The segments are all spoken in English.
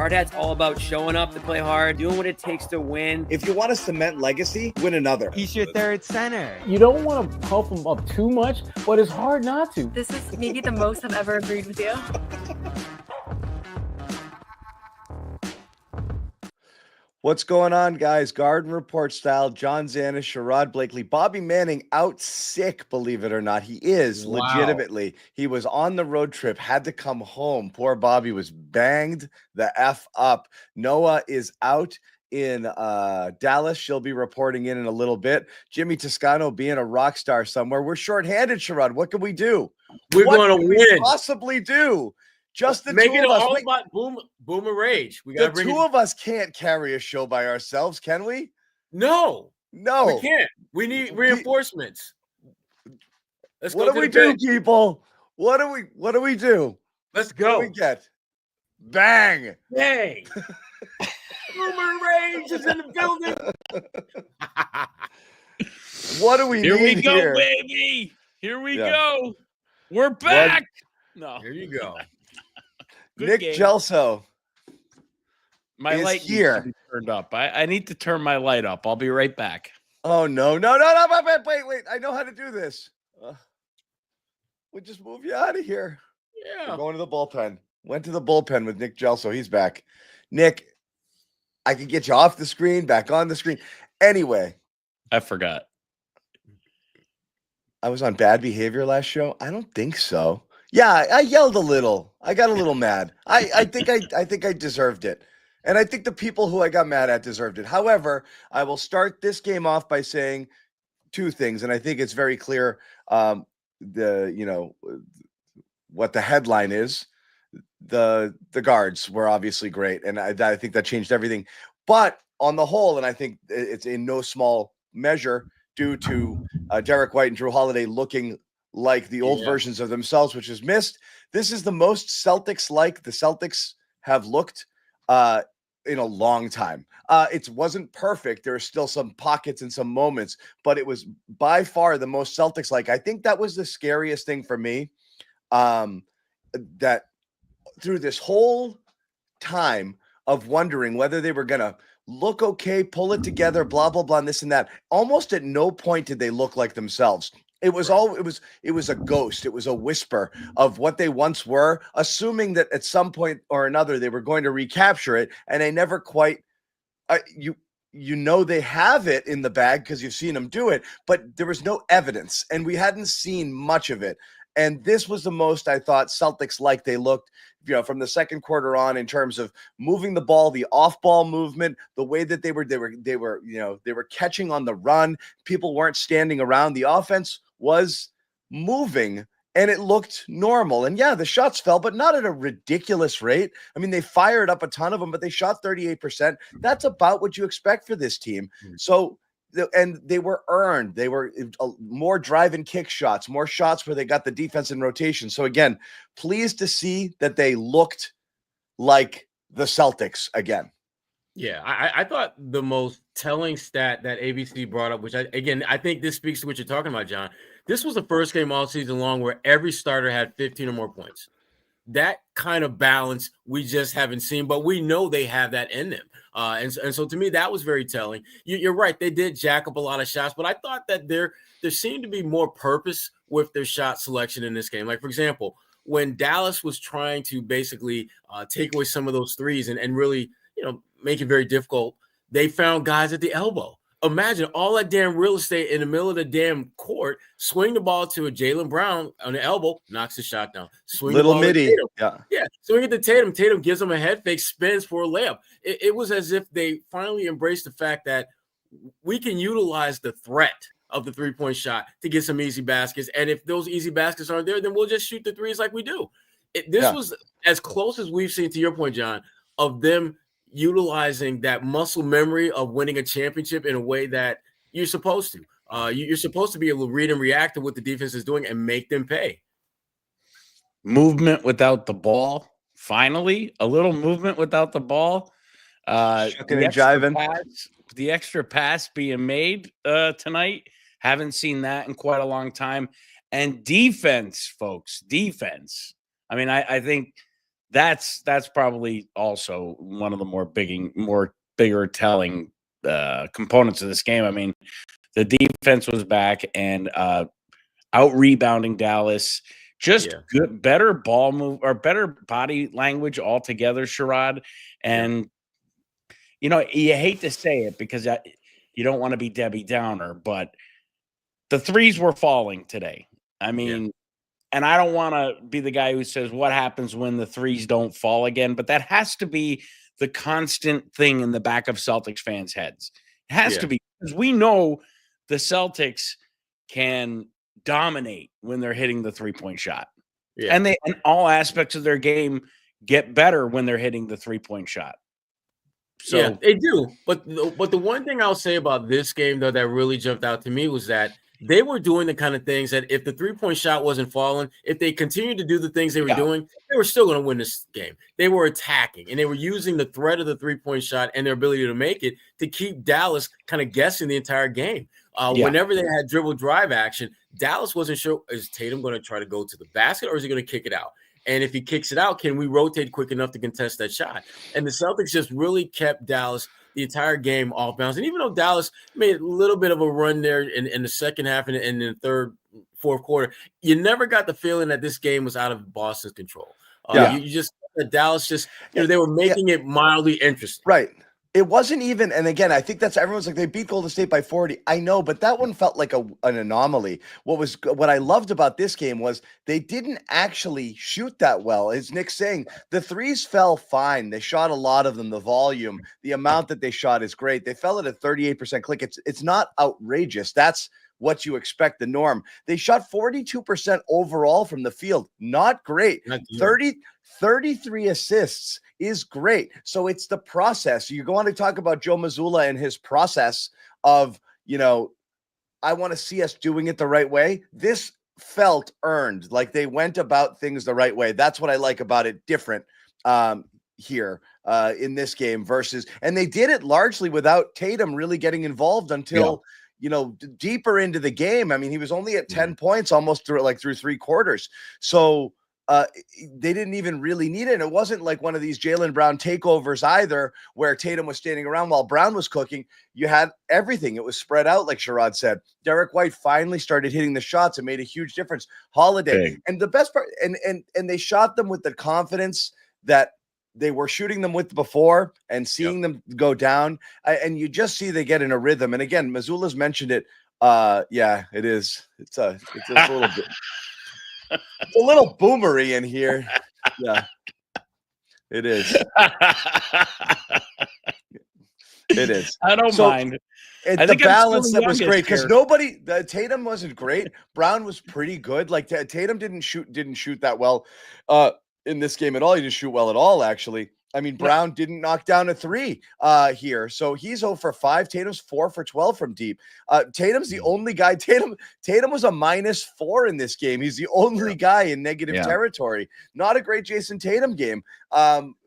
Hard Hat's all about showing up to play hard, doing what it takes to win. If you want to cement legacy, win another. He's your third center. You don't want to pump him up too much, but it's hard not to. This is maybe the most I've ever agreed with you. What's going on, guys? Garden Report style. John Zannis, Sherrod Blakely, Bobby Manning out sick, believe it or not. He is legitimately. He was on the road trip, had to come home. Poor Bobby was banged the F up. Noah is out in Dallas. She'll be reporting in a little bit. Jimmy Toscano being a rock star somewhere. We're shorthanded, Sherrod. What can we do? We're going to win. Possibly do. Just the Make two it of us. all about Boomer Rage. We got the two of us can't carry a show by ourselves, can we? No, we can't. We need reinforcements. Let's what go. Do we do, people? What do we do? Let's go. What do we get? Bang! Bang! Boomer Rage is in the building. What do we Here need we go, here? baby. Here we go. We're back. No. Here you go. Nick game. Gelso. My is light here. needs to be turned up. I need to turn my light up. I'll be right back. Oh, no. Wait. I know how to do this. We'll just move you out of here. Yeah. We're going to the bullpen. Went to the bullpen with Nick Gelso. He's back. Nick, I could get you off the screen, back on the screen. Anyway. I forgot. I was on bad behavior last show. I don't think so. Yeah, I yelled a little. I got a little mad. I think I deserved it. And I think the people who I got mad at deserved it. However, I will start this game off by saying two things, and I think it's very clear what the headline is. The guards were obviously great, and I think that changed everything. But on the whole, and I think it's in no small measure due to Derek White and Drew Holiday looking like the old versions of themselves, which is missed. This is the most Celtics-like the Celtics have looked in a long time. It wasn't perfect. There are still some pockets and some moments, but it was by far the most Celtics-like. I think that was the scariest thing for me, that through this whole time of wondering whether they were going to look okay, pull it together, blah, blah, blah, and this and that. Almost at no point did they look like themselves. It was a ghost. It was a whisper of what they once were, assuming that at some point or another they were going to recapture it, and they never quite. They have it in the bag because you've seen them do it, but there was no evidence, and we hadn't seen much of it. And this was the most I thought Celtics like they looked, from the second quarter on, in terms of moving the ball, the off-ball movement, the way that they were catching on the run. People weren't standing around. The offense was moving, and it looked normal. And yeah, the shots fell, but not at a ridiculous rate. I mean, they fired up a ton of them, but they shot 38%. That's about what you expect for this team. So. And they were earned. They were more drive and kick shots, more shots where they got the defense in rotation. So again, pleased to see that they looked like the Celtics again. Yeah, I thought the most telling stat that ABC brought up, which I think this speaks to what you're talking about, John. This was the first game all season long where every starter had 15 or more points. That kind of balance we just haven't seen, but we know they have that in them. And so to me, that was very telling. You're right. They did jack up a lot of shots, but I thought that there seemed to be more purpose with their shot selection in this game. Like, for example, when Dallas was trying to basically take away some of those threes and really, make it very difficult, they found guys at the elbow. Imagine all that damn real estate in the middle of the damn court, swing the ball to a Jaylen Brown on the elbow, knocks the shot down. Swing Little the ball midi. Yeah. Swing it to Tatum. Tatum gives him a head fake, spins for a layup. It was as if they finally embraced the fact that we can utilize the threat of the three-point shot to get some easy baskets. And if those easy baskets aren't there, then we'll just shoot the threes like we do. This was as close as we've seen, to your point, John, of them utilizing that muscle memory of winning a championship in a way that you're supposed to. You're supposed to be able to read and react to what the defense is doing and make them pay. Movement without the ball. Finally, a little movement without the ball. Shucking and jiving. The extra pass being made tonight. Haven't seen that in quite a long time. And defense, folks, defense. I mean, I think that's probably also one of the bigger telling components of this game. I mean, the defense was back and out rebounding Dallas. Just good, better ball move or better body language altogether, Sherrod. And you hate to say it because you don't want to be Debbie Downer, but the threes were falling today. I mean, and I don't want to be the guy who says what happens when the threes don't fall again, but that has to be the constant thing in the back of Celtics fans' heads. It has to be, because we know the Celtics can dominate when they're hitting the 3-point shot. And all aspects of their game get better when they're hitting the 3-point shot. So they do. But the one thing I'll say about this game, though, that really jumped out to me was that they were doing the kind of things that if the 3-point shot wasn't falling, if they continued to do the things they were doing, they were still going to win this game. They were attacking, and they were using the threat of the 3-point shot and their ability to make it to keep Dallas kind of guessing the entire game. Whenever they had dribble drive action, Dallas wasn't sure, is Tatum going to try to go to the basket or is he going to kick it out? And if he kicks it out, can we rotate quick enough to contest that shot? And the Celtics just really kept Dallas the entire game off balance. And even though Dallas made a little bit of a run there in the second half and in the third, fourth quarter, you never got the feeling that this game was out of Boston's control. You just Dallas just they were making it mildly interesting. Right. It wasn't even, and again, I think that's everyone's like they beat Golden State by 40. I know, but that one felt like an anomaly. What I loved about this game was they didn't actually shoot that well. As Nick's saying, the threes fell fine. They shot a lot of them. The volume, the amount that they shot is great. They fell at a 38% click. It's not outrageous. That's what you expect, the norm. They shot 42% overall from the field. Not great. 33 assists is great. So it's the process. You're going to talk about Joe Mazzulla and his process of, I want to see us doing it the right way. This felt earned, like they went about things the right way. That's what I like about it different here in this game versus, and they did it largely without Tatum really getting involved until, deeper into the game. I mean, he was only at 10 points almost through 3 quarters. So they didn't even really need it. And it wasn't like one of these Jaylen Brown takeovers either, where Tatum was standing around while Brown was cooking. You had everything. It was spread out, like Sherrod said. Derek White finally started hitting the shots. It made a huge difference. Holiday. And the best part, and they shot them with the confidence that they were shooting them with before and seeing them go down. And you just see they get in a rhythm. And again, Mazzulla's mentioned it. It is. It's a little bit. It's a little boomery in here. Yeah, it is. It is. I don't mind. And the balance that was great because Tatum wasn't great. Brown was pretty good. Like Tatum didn't shoot that well in this game at all. He didn't shoot well at all, actually. I mean, Brown didn't knock down a 3 here. So he's 0 for 5. Tatum's 4 for 12 from deep. Tatum's the only guy. Tatum was a -4 in this game. He's the only guy in negative territory. Not a great Jason Tatum game,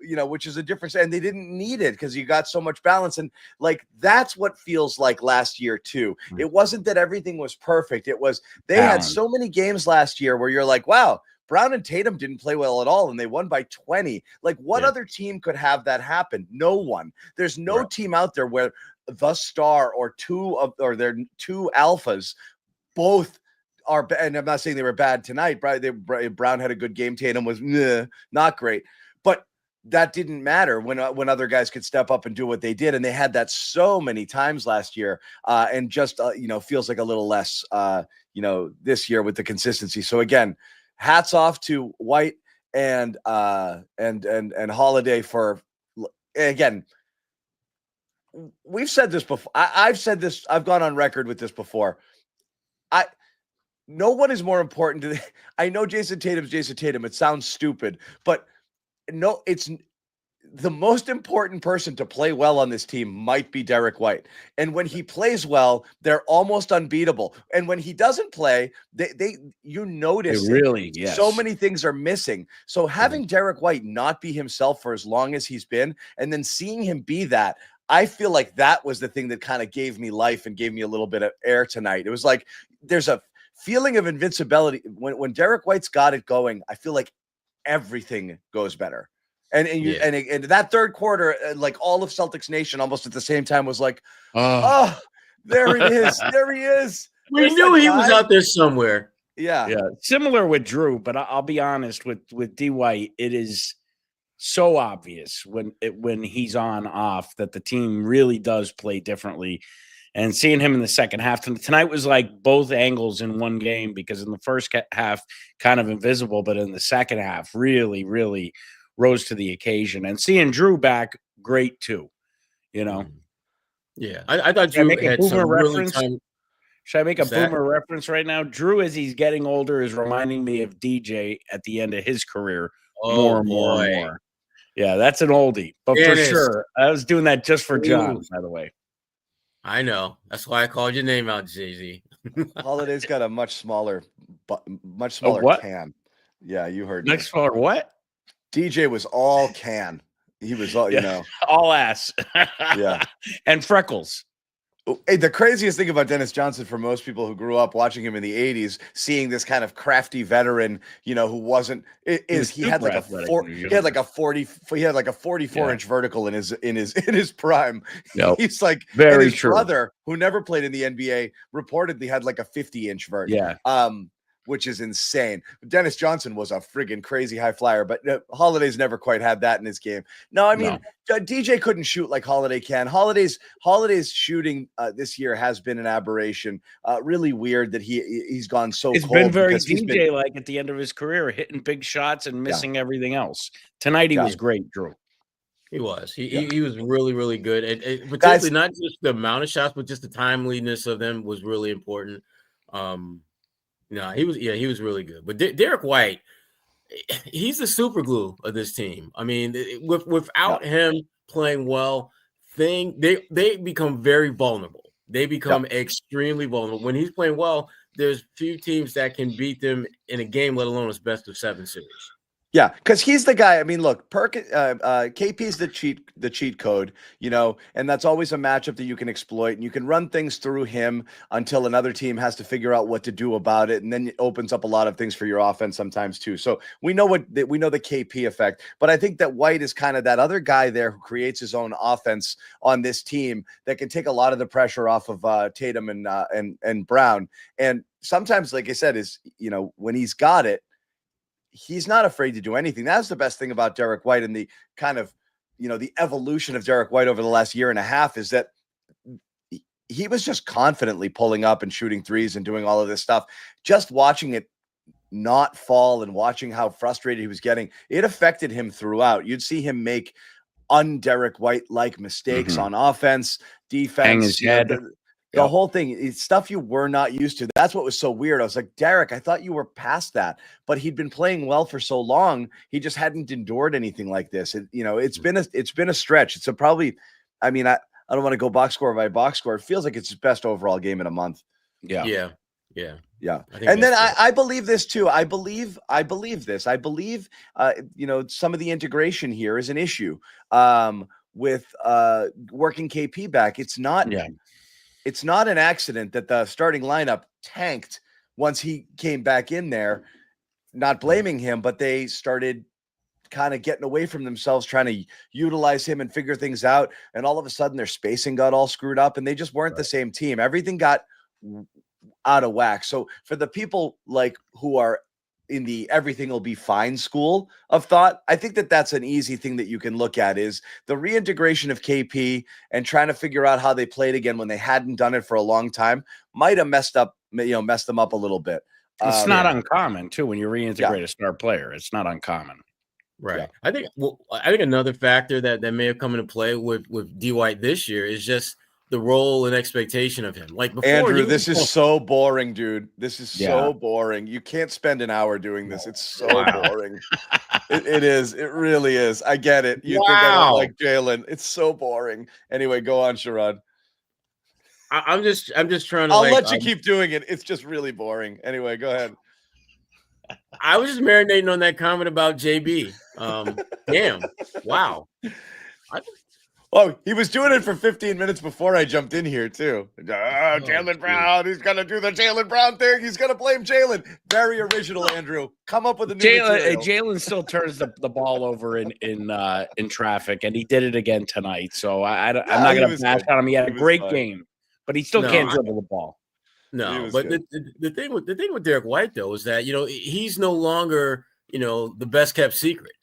which is a difference. And they didn't need it because you got so much balance. And that's what feels like last year too. It wasn't that everything was perfect. It was they had so many games last year where you're like, wow, Brown and Tatum didn't play well at all, and they won by 20. Like, what other team could have that happen? No one. There's no team out there where the star or their 2 alphas both are. And I'm not saying they were bad tonight. Brown had a good game. Tatum was not great, but that didn't matter when other guys could step up and do what they did, and they had that so many times last year. And just feels like a little less this year with the consistency. So again, hats off to White and Holiday for, again, we've said this before. I've said this. I've gone on record with this before. No one is more important I know Jason Tatum's Jason Tatum. It sounds stupid, but no, it's the most important person to play well on this team might be Derek White. And when he plays well, they're almost unbeatable. And when he doesn't play, you notice so many things are missing. So having Derek White not be himself for as long as he's been, and then seeing him be that, I feel like that was the thing that kind of gave me life and gave me a little bit of air tonight. It was like there's a feeling of invincibility. When Derek White's got it going, I feel like everything goes better. And that third quarter, like all of Celtics Nation, almost at the same time, was like, "Oh, there it is, there he is." We knew he was out there somewhere. Yeah. Similar with Drew, but I'll be honest with D White, it is so obvious when he's on off that the team really does play differently. And seeing him in the second half tonight was like both angles in one game, because in the first half, kind of invisible, but in the second half, really, really rose to the occasion. And seeing Drew back, great too. Yeah, I thought Drew had some really time. Should I make a boomer reference right now? Drew, as he's getting older, is reminding me of DJ at the end of his career more and more. Yeah, that's an oldie, but for sure, I was doing that just for John, by the way. I know. That's why I called your name out, Jay-Z. Holiday's got a much smaller can. Yeah, you heard. Much smaller what? DJ was all can. He was all, all ass. Yeah. And freckles. Hey, the craziest thing about Dennis Johnson, for most people who grew up watching him in the 80s, seeing this kind of crafty veteran, who wasn't he had like a 44-inch vertical in his prime. Yep. He's like, very and his true. brother, who never played in the NBA, reportedly had like a 50-inch vert. Yeah. Which is insane. Dennis Johnson was a friggin' crazy high flyer, but Holiday's never quite had that in his game. No, I mean, DJ couldn't shoot like Holiday can. Holiday's shooting this year has been an aberration. Really weird that he's gone so it's cold. It's been very DJ-like at the end of his career, hitting big shots and missing everything else. Tonight he was great, Drew. He was. He was really, really good. And particularly not just the amount of shots, but just the timeliness of them was really important. No, he was really good. But Derek White, he's the super glue of this team. I mean, without him playing well, they become very vulnerable. They become extremely vulnerable. When he's playing well, there's few teams that can beat them in a game, let alone a best of 7 series. Yeah, because he's the guy. I mean, look, KP is the cheat code, and that's always a matchup that you can exploit, and you can run things through him until another team has to figure out what to do about it, and then it opens up a lot of things for your offense sometimes too. So we know the KP effect, but I think that White is kind of that other guy there who creates his own offense on this team that can take a lot of the pressure off of Tatum and Brown. And sometimes, like I said, is when he's got it, he's not afraid to do anything. That's the best thing about Derek White, and the kind of, the evolution of Derek White over the last year and a half is that he was just confidently pulling up and shooting threes and doing all of this stuff. Just watching it not fall and watching how frustrated he was getting, it affected him throughout. You'd see him make un-Derek White-like mistakes on offense, defense. Hang his head. The whole thing is stuff you were not used to. That's what was so weird. I was like, Derek, I thought you were past that, but he'd been playing well for so long. He just hadn't endured anything like this. It's been a stretch. It's probably, I mean, I don't want to go box score by box score. It feels like it's his best overall game in a month. Yeah. And then I believe this too. I believe this. I believe, some of the integration here is an issue with working KP back. It's not. Yeah. It's not an accident that the starting lineup tanked once he came back in there. Not blaming him, but they started kind of getting away from themselves, trying to utilize him and figure things out. And all of a sudden their spacing got all screwed up and they just weren't the same team. Everything got out of whack. So for the people like who are in the everything will be fine school of thought, I think that that's an easy thing that you can look at is the reintegration of KP and trying to figure out how they played again when they hadn't done it for a long time might have messed them up a little bit. It's not uncommon too when you reintegrate a star player. It's not uncommon. Right. Yeah. I think another factor that may have come into play with D White this year is just the role and expectation of him. Like before, Andrew, this is so boring, dude. This is so boring. You can't spend an hour doing this. It's so boring. It is. It really is. I get it. You think I don't like Jaylen. It's so boring. Anyway, go on, Sherrod. I'm just trying to. I'll let you keep doing it. It's just really boring. Anyway, go ahead. I was just marinating on that comment about JB. Damn. Wow. Oh, he was doing it for 15 minutes before I jumped in here, too. Jaylen Brown. He's going to do the Jaylen Brown thing. He's going to blame Jaylen. Very original, Andrew. Come up with a new material. Jaylen still turns the ball over in traffic, and he did it again tonight. So I'm not going to bash on him. He had a great game, but he still can't dribble the ball. No, but the thing with Derek White, though, is that, he's no longer, the best kept secret.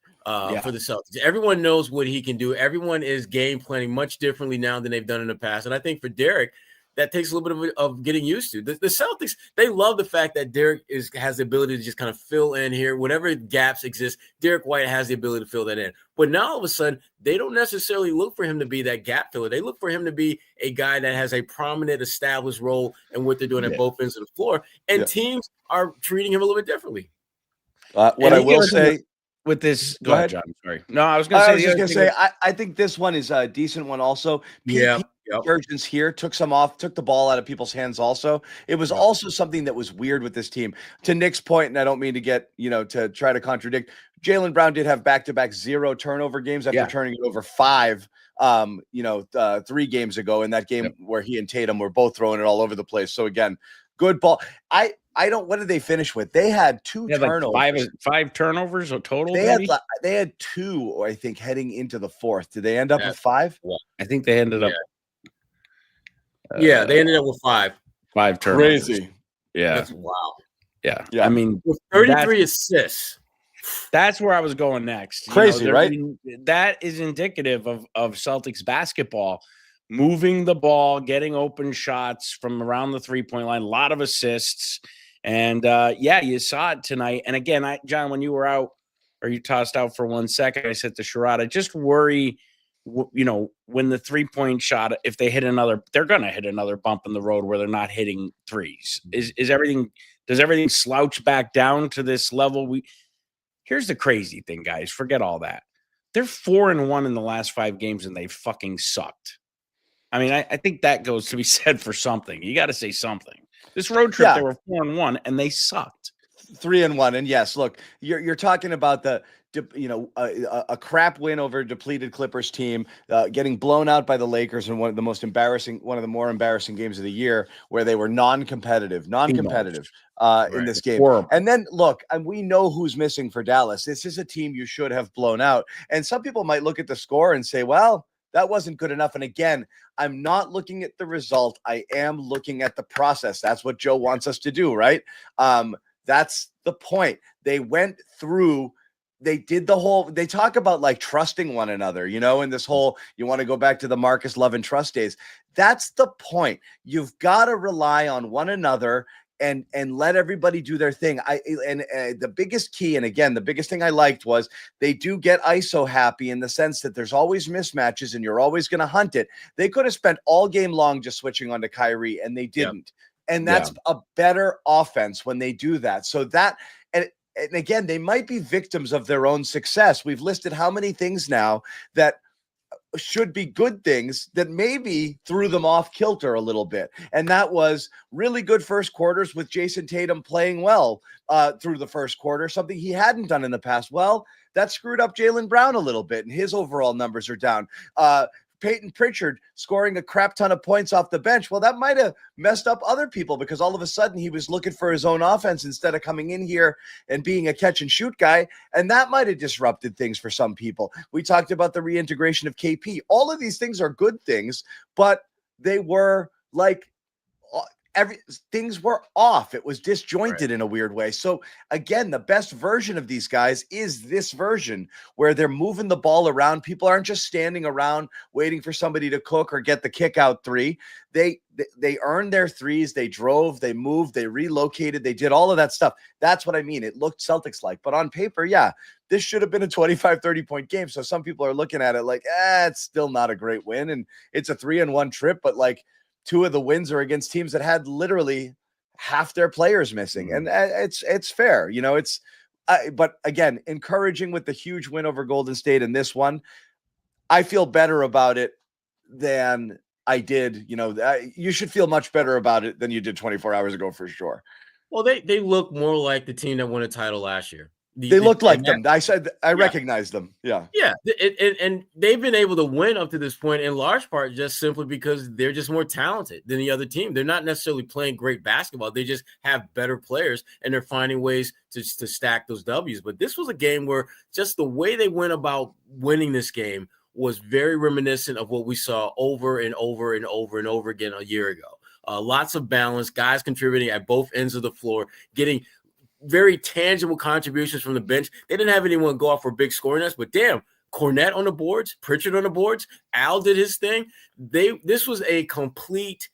For the Celtics. Everyone knows what he can do. Everyone is game planning much differently now than they've done in the past. And I think for Derek, that takes a little bit of getting used to. The Celtics, they love the fact that Derek has the ability to just kind of fill in here. Whatever gaps exist, Derek White has the ability to fill that in. But now all of a sudden, they don't necessarily look for him to be that gap filler. They look for him to be a guy that has a prominent, established role in what they're doing at both ends of the floor. And teams are treating him a little bit differently. What I will say with this, go ahead, John. Sorry, no, I was going to say. I think this one is a decent one. Also, Urgence here took the ball out of people's hands. Also, it was also something that was weird with this team. To Nick's point, and I don't mean to get to try to contradict. Jaylen Brown did have back-to-back 0 turnover games after turning it over 5. 3 games ago in that game where he and Tatum were both throwing it all over the place. So again, good ball. I don't. What did they finish with? They had 2 turnovers. Like five turnovers total. They had 2, I think, heading into the 4th. Did they end up with 5? I think they ended up. They ended up with 5. 5 turnovers. Crazy. Yeah. That's wow. Yeah. I mean, with 33 assists. That's where I was going next. Crazy, right? That is indicative of Celtics basketball. Moving the ball, getting open shots from around the 3-point line, a lot of assists. And you saw it tonight. And again, John, when you were out or you tossed out for 1 second, I said to Sherrod, I just worry, when the 3-point shot, if they hit another, they're going to hit another bump in the road where they're not hitting threes. Does everything slouch back down to this level? Here's the crazy thing, guys. Forget all that. They're 4-1 in the last 5 games, and they fucking sucked. I mean, I think that goes to be said for something. You got to say something. This road trip, they were 4-1, and they sucked. 3-1, and yes, look, you're talking about a crap win over a depleted Clippers team, getting blown out by the Lakers in one of the more embarrassing games of the year, where they were non-competitive in this game. Horrible. And then look, and we know who's missing for Dallas. This is a team you should have blown out. And some people might look at the score and say, well, that wasn't good enough. And again, I'm not looking at the result. I am looking at the process. That's what Joe wants us to do, right? That's the point. They went through, they talk about like trusting one another, and this whole, you want to go back to the Marcus Love and trust days. That's the point. You've got to rely on one another and let everybody do their thing. The biggest key, and again, the biggest thing I liked was they do get ISO happy in the sense that there's always mismatches and you're always going to hunt it. They could have spent all game long just switching on to Kyrie, and they didn't. And that's a better offense when they do that. So that, and again, they might be victims of their own success. We've listed how many things now that should be good things that maybe threw them off kilter a little bit. And that was really good first quarters with Jason Tatum playing well through the first quarter, something he hadn't done in the past. Well, that screwed up Jaylen Brown a little bit, and his overall numbers are down. Peyton Pritchard scoring a crap ton of points off the bench. Well, that might have messed up other people because all of a sudden he was looking for his own offense instead of coming in here and being a catch and shoot guy. And that might have disrupted things for some people. We talked about the reintegration of KP. All of these things are good things, but they were like, things were off. It was disjointed in a weird way. So again, the best version of these guys is this version where they're moving the ball around. People aren't just standing around waiting for somebody to cook or get the kick out 3. They earned their threes. They drove, they moved, they relocated. They did all of that stuff. That's what I mean. It looked Celtics like, but on paper, this should have been a 25, 30-point game. So some people are looking at it like, it's still not a great win. And it's a 3-1 trip, but like, 2 of the wins are against teams that had literally half their players missing. And it's fair, but again, encouraging with the huge win over Golden State in this one. I feel better about it than I did. You should feel much better about it than you did 24 hours ago for sure. Well, they look more like the team that won a title last year. They looked like them. I Yeah. recognized them. Yeah. Yeah, and they've been able to win up to this point in large part just simply because they're just more talented than the other team. They're not necessarily playing great basketball. They just have better players, and they're finding ways to stack those W's. But this was a game where just the way they went about winning this game was very reminiscent of what we saw over and over and over and over again a year ago. Lots of balance, guys contributing at both ends of the floor, getting very tangible contributions from the bench. They didn't have anyone go off for big scoring us, but damn, Cornette on the boards, Pritchard on the boards, Al did his thing. This was a complete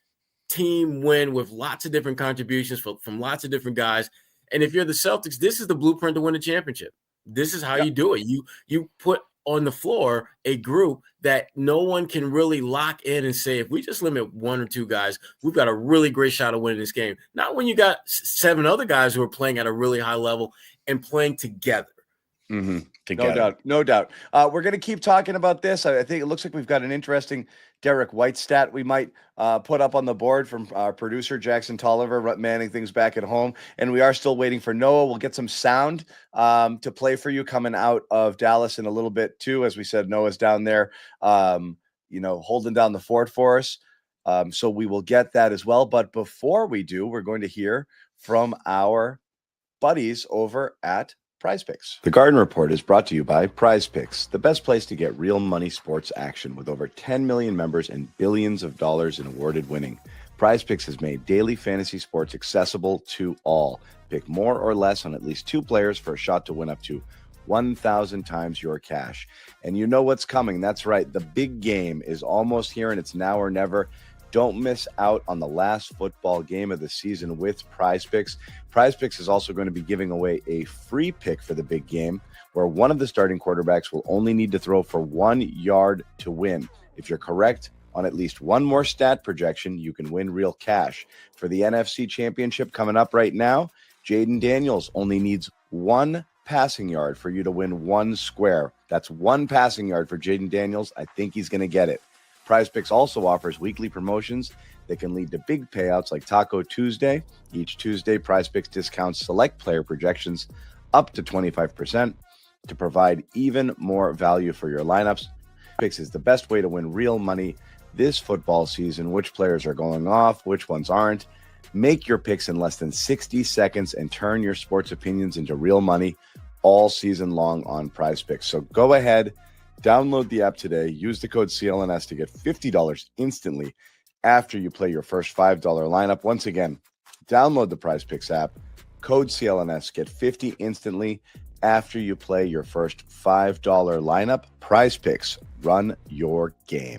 team win with lots of different contributions from lots of different guys. And if you're the Celtics, this is the blueprint to win a championship. This is how you do it. You put on the floor a group that no one can really lock in and say, if we just limit one or two guys, we've got a really great shot of winning this game. Not when you got 7 other guys who are playing at a really high level and playing together. Mm-hmm. No doubt. We're going to keep talking about this. I think it looks like we've got an interesting Derek White stat we might put up on the board from our producer, Jackson Tolliver, manning things back at home. And we are still waiting for Noah. We'll get some sound to play for you coming out of Dallas in a little bit too. As we said, Noah's down there, holding down the fort for us. So we will get that as well. But before we do, we're going to hear from our buddies over at Prize Picks. The Garden Report is brought to you by Prize Picks, the best place to get real money sports action with over 10 million members and billions of dollars in awarded winning. Prize Picks has made daily fantasy sports accessible to all. Pick more or less on at least 2 players for a shot to win up to 1,000 times your cash. And you know what's coming. That's right. The big game is almost here, and it's now or never. Don't miss out on the last football game of the season with Prize Picks. Prize Picks is also going to be giving away a free pick for the big game, where one of the starting quarterbacks will only need to throw for 1 yard to win. If you're correct on at least one more stat projection, you can win real cash. For the NFC Championship coming up right now, Jayden Daniels only needs 1 passing yard for you to win 1 square. That's 1 passing yard for Jayden Daniels. I think he's going to get it. Prize Picks also offers weekly promotions that can lead to big payouts like Taco Tuesday. Each Tuesday, Prize Picks discounts select player projections up to 25% to provide even more value for your lineups. Picks is the best way to win real money this football season. Which players are going off, which ones aren't. Make your picks in less than 60 seconds and turn your sports opinions into real money all season long on Prize Picks. So go ahead, download the app today. Use the code CLNS to get $50 instantly after you play your first $5 lineup. Once again, download the Prize Picks app, code CLNS, get $50 instantly after you play your first $5 lineup. Prize Picks, run your game.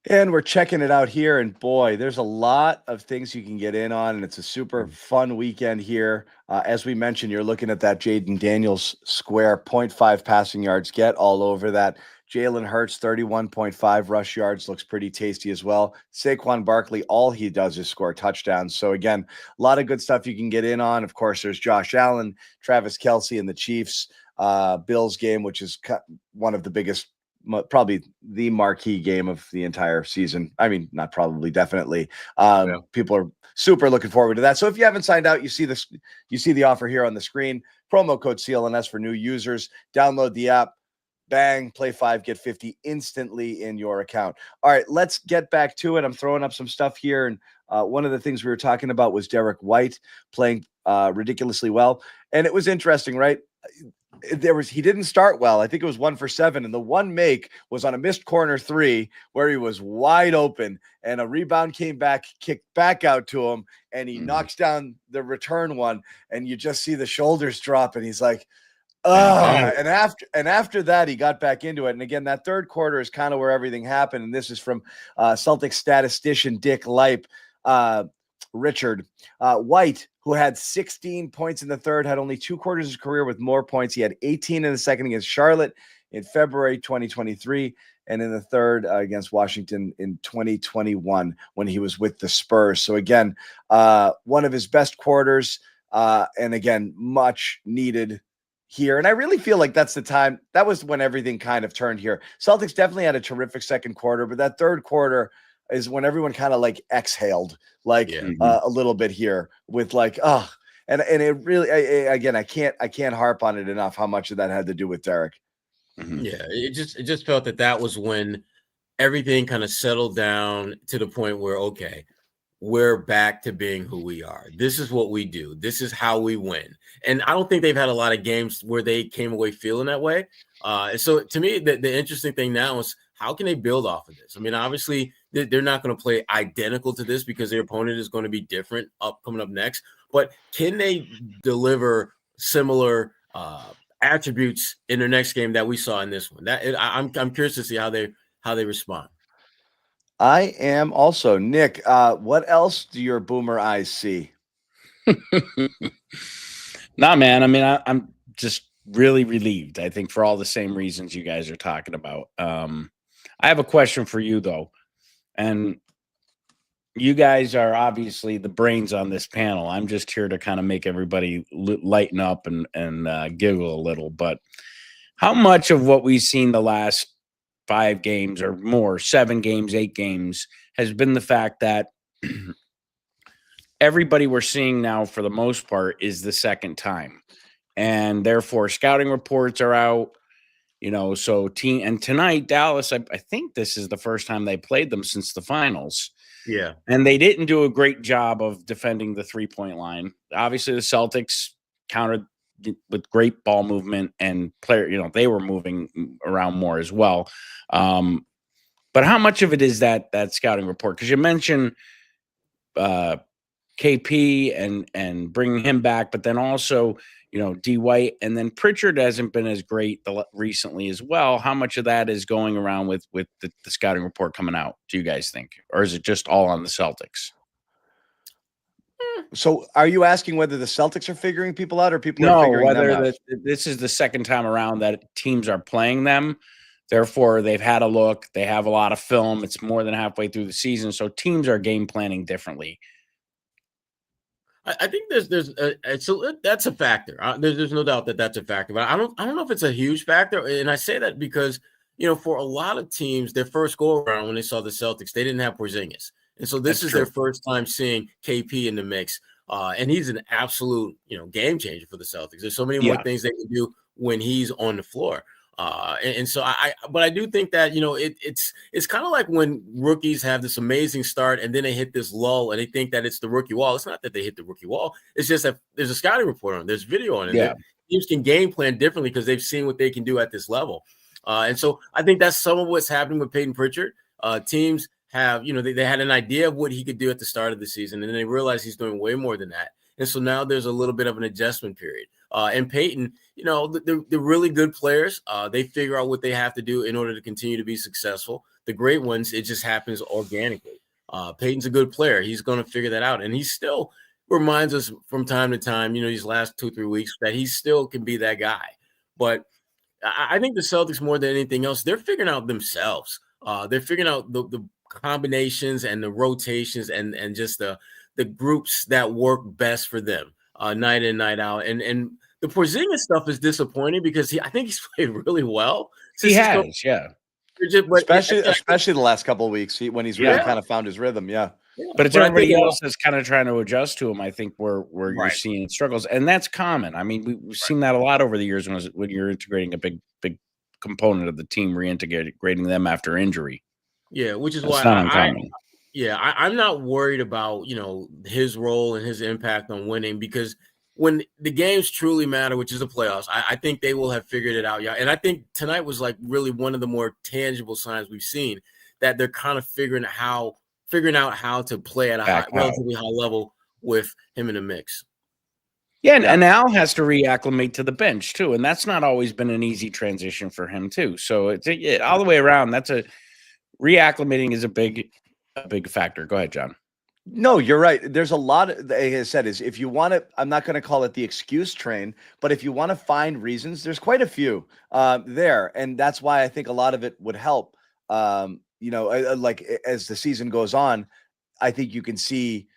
And we're checking it out here, and boy, there's a lot of things you can get in on, and it's a super fun weekend here. As we mentioned, you're looking at that Jayden Daniels square, 0.5 passing yards, get all over that. Jalen Hurts, 31.5 rush yards, looks pretty tasty as well. Saquon Barkley, all he does is score touchdowns. So again, a lot of good stuff you can get in on. Of course, there's Josh Allen, Travis Kelce, and the Chiefs Bills game, which is one of the biggest, probably the marquee game of the entire season. I mean, not probably, definitely. People are super looking forward to that. So if you haven't signed out, you see the offer here on the screen. Promo code CLNS for new users. Download the app. Bang, play 5, get 50 instantly in your account. All right, let's get back to it. I'm throwing up some stuff here. And one of the things we were talking about was Derek White playing ridiculously well. And it was interesting, right? He didn't start well. I think it was 1 for 7. And the one make was on a missed corner 3 where he was wide open, and a rebound came back, kicked back out to him, and he knocks down the return one. And you just see the shoulders drop, and he's like, and after that, he got back into it. And again, that third quarter is kind of where everything happened. And this is from Celtics statistician Dick Leip. Richard White, who had 16 points in the third, had only 2 quarters of his career with more points. He had 18 in the second against Charlotte in February 2023, and in the third against Washington in 2021 when he was with the Spurs. So again, one of his best quarters, and again, much needed here. And I really feel like that's the time. That was when everything kind of turned here. Celtics definitely had a terrific second quarter, but that third quarter is when everyone kind of like exhaled, like a little bit here with like, And it really, again, I can't harp on it enough how much of that had to do with Derek. Mhm. Yeah, it just felt that was when everything kind of settled down to the point where, okay, we're back to being who we are. This is what we do. This is how we win. And I don't think they've had a lot of games where they came away feeling that way. And so to me, the interesting thing now is how can they build off of this? I mean, obviously, they're not going to play identical to this because their opponent is going to be different coming up next. But can they deliver similar attributes in their next game that we saw in this one? I'm curious to see how they respond. I am also. Nick, what else do your boomer eyes see? Nah, man. I mean, I'm just really relieved. I think for all the same reasons you guys are talking about. I have a question for you though, and you guys are obviously the brains on this panel. I'm just here to kind of make everybody lighten up and giggle a little. But how much of what we've seen the last 5 games or more, 7 games, 8 games, has been the fact that everybody we're seeing now, for the most part, is the second time. And therefore, scouting reports are out, so and tonight, Dallas, I think this is the first time they played them since the finals. Yeah. And they didn't do a great job of defending the 3-point line. Obviously, the Celtics countered with great ball movement and they were moving around more as well. But how much of it is that scouting report? Because you mentioned KP and bringing him back, but then also, D White, and then Pritchard hasn't been as great recently as well. How much of that is going around with the scouting report coming out, do you guys think? Or is it just all on the Celtics? So are you asking whether the Celtics are figuring people out or people are figuring them out? This is the second time around that teams are playing them. Therefore, they've had a look. They have a lot of film. It's more than halfway through the season. So teams are game planning differently. I think that's a factor. There's no doubt that that's a factor, but I don't know if it's a huge factor. And I say that because, for a lot of teams, their first go around when they saw the Celtics, they didn't have Porzingis. And so this is their first time seeing KP in the mix. And he's an absolute, game changer for the Celtics. There's so many more things they can do when he's on the floor. So I do think that, it's kind of like when rookies have this amazing start and then they hit this lull and they think that it's the rookie wall. It's not that they hit the rookie wall. It's just that there's a scouting report on it. There's video on it. Yeah. Teams can game plan differently because they've seen what they can do at this level. And so I think that's some of what's happening with Peyton Pritchard. Teams have, they had an idea of what he could do at the start of the season, and then they realized he's doing way more than that. And so now there's a little bit of an adjustment period. And Peyton, they're really good players. They figure out what they have to do in order to continue to be successful. The great ones, it just happens organically. Peyton's a good player. He's going to figure that out. And he still reminds us from time to time, these last 2-3 weeks, that he still can be that guy. But I think the Celtics, more than anything else, they're figuring out themselves. They're figuring out the combinations and the rotations and just the groups that work best for them night in, night out. And the Porzingis stuff is disappointing because I think he's played really well. He has, yeah. Especially the last couple of weeks when he's really kind of found his rhythm, yeah. But it's everybody else that's kind of trying to adjust to him, I think, where you're seeing struggles. And that's common. I mean, we've seen that a lot over the years when you're integrating a big component of the team, reintegrating them after injury. Yeah, which is that's why I'm not worried about, his role and his impact on winning, because when the games truly matter, which is the playoffs, I think they will have figured it out. Yeah. And I think tonight was like really one of the more tangible signs we've seen that they're kind of figuring out how to play at a relatively high level with him in the mix. Yeah, and Al has to reacclimate to the bench too, and that's not always been an easy transition for him too. So it's all the way around. Reacclimating is a big factor. Go ahead, John. No, you're right. There's a lot of, like I said, is if you want to, I'm not going to call it the excuse train, but if you want to find reasons, there's quite a few there, and that's why I think a lot of it would help. Like as the season goes on, I think you can see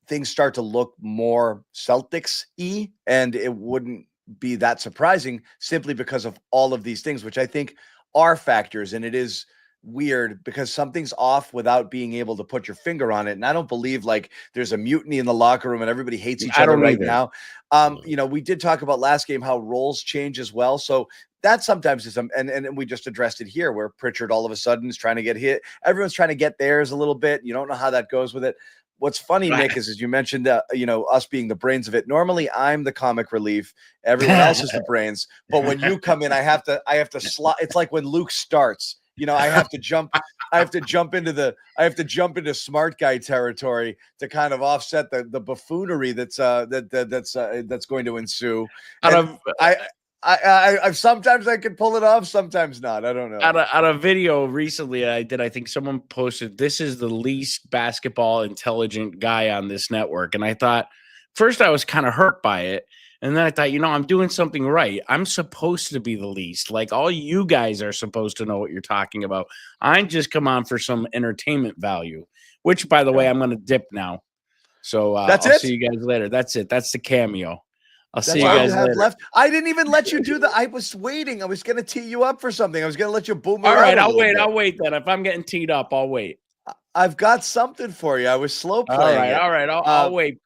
things start to look more Celtics-y, and it wouldn't be that surprising simply because of all of these things, which I think are factors. And it is weird because something's off without being able to put your finger on it. And I don't believe like there's a mutiny in the locker room and everybody hates each other right now. We did talk about last game how roles change as well. So that sometimes is and we just addressed it here where Pritchard all of a sudden is trying to get hit. Everyone's trying to get theirs a little bit. You don't know how that goes with it. What's funny, Nick, is as you mentioned, us being the brains of it. Normally, I'm the comic relief. Everyone else is the brains. But when you come in, I have to slot. It's like when Luke starts. I have to jump. I have to jump into smart guy territory to kind of offset the buffoonery that's going to ensue. I sometimes I can pull it off, sometimes not. I don't know. Out of video recently I think someone posted, this is the least basketball intelligent guy on this network. And I thought, first I was kind of hurt by it. And then I thought, I'm doing something right. I'm supposed to be the least. Like all you guys are supposed to know what you're talking about. I just come on for some entertainment value, which by the way, I'm going to dip now. So I'll see you guys later. That's it. That's the cameo. I'll see you guys later. Left. I didn't even let you do I was waiting. I was going to tee you up for something. I was going to let you boom. All right, I'll wait. I'll wait then. If I'm getting teed up, I'll wait. I've got something for you. I was slow playing. All right. I'll wait.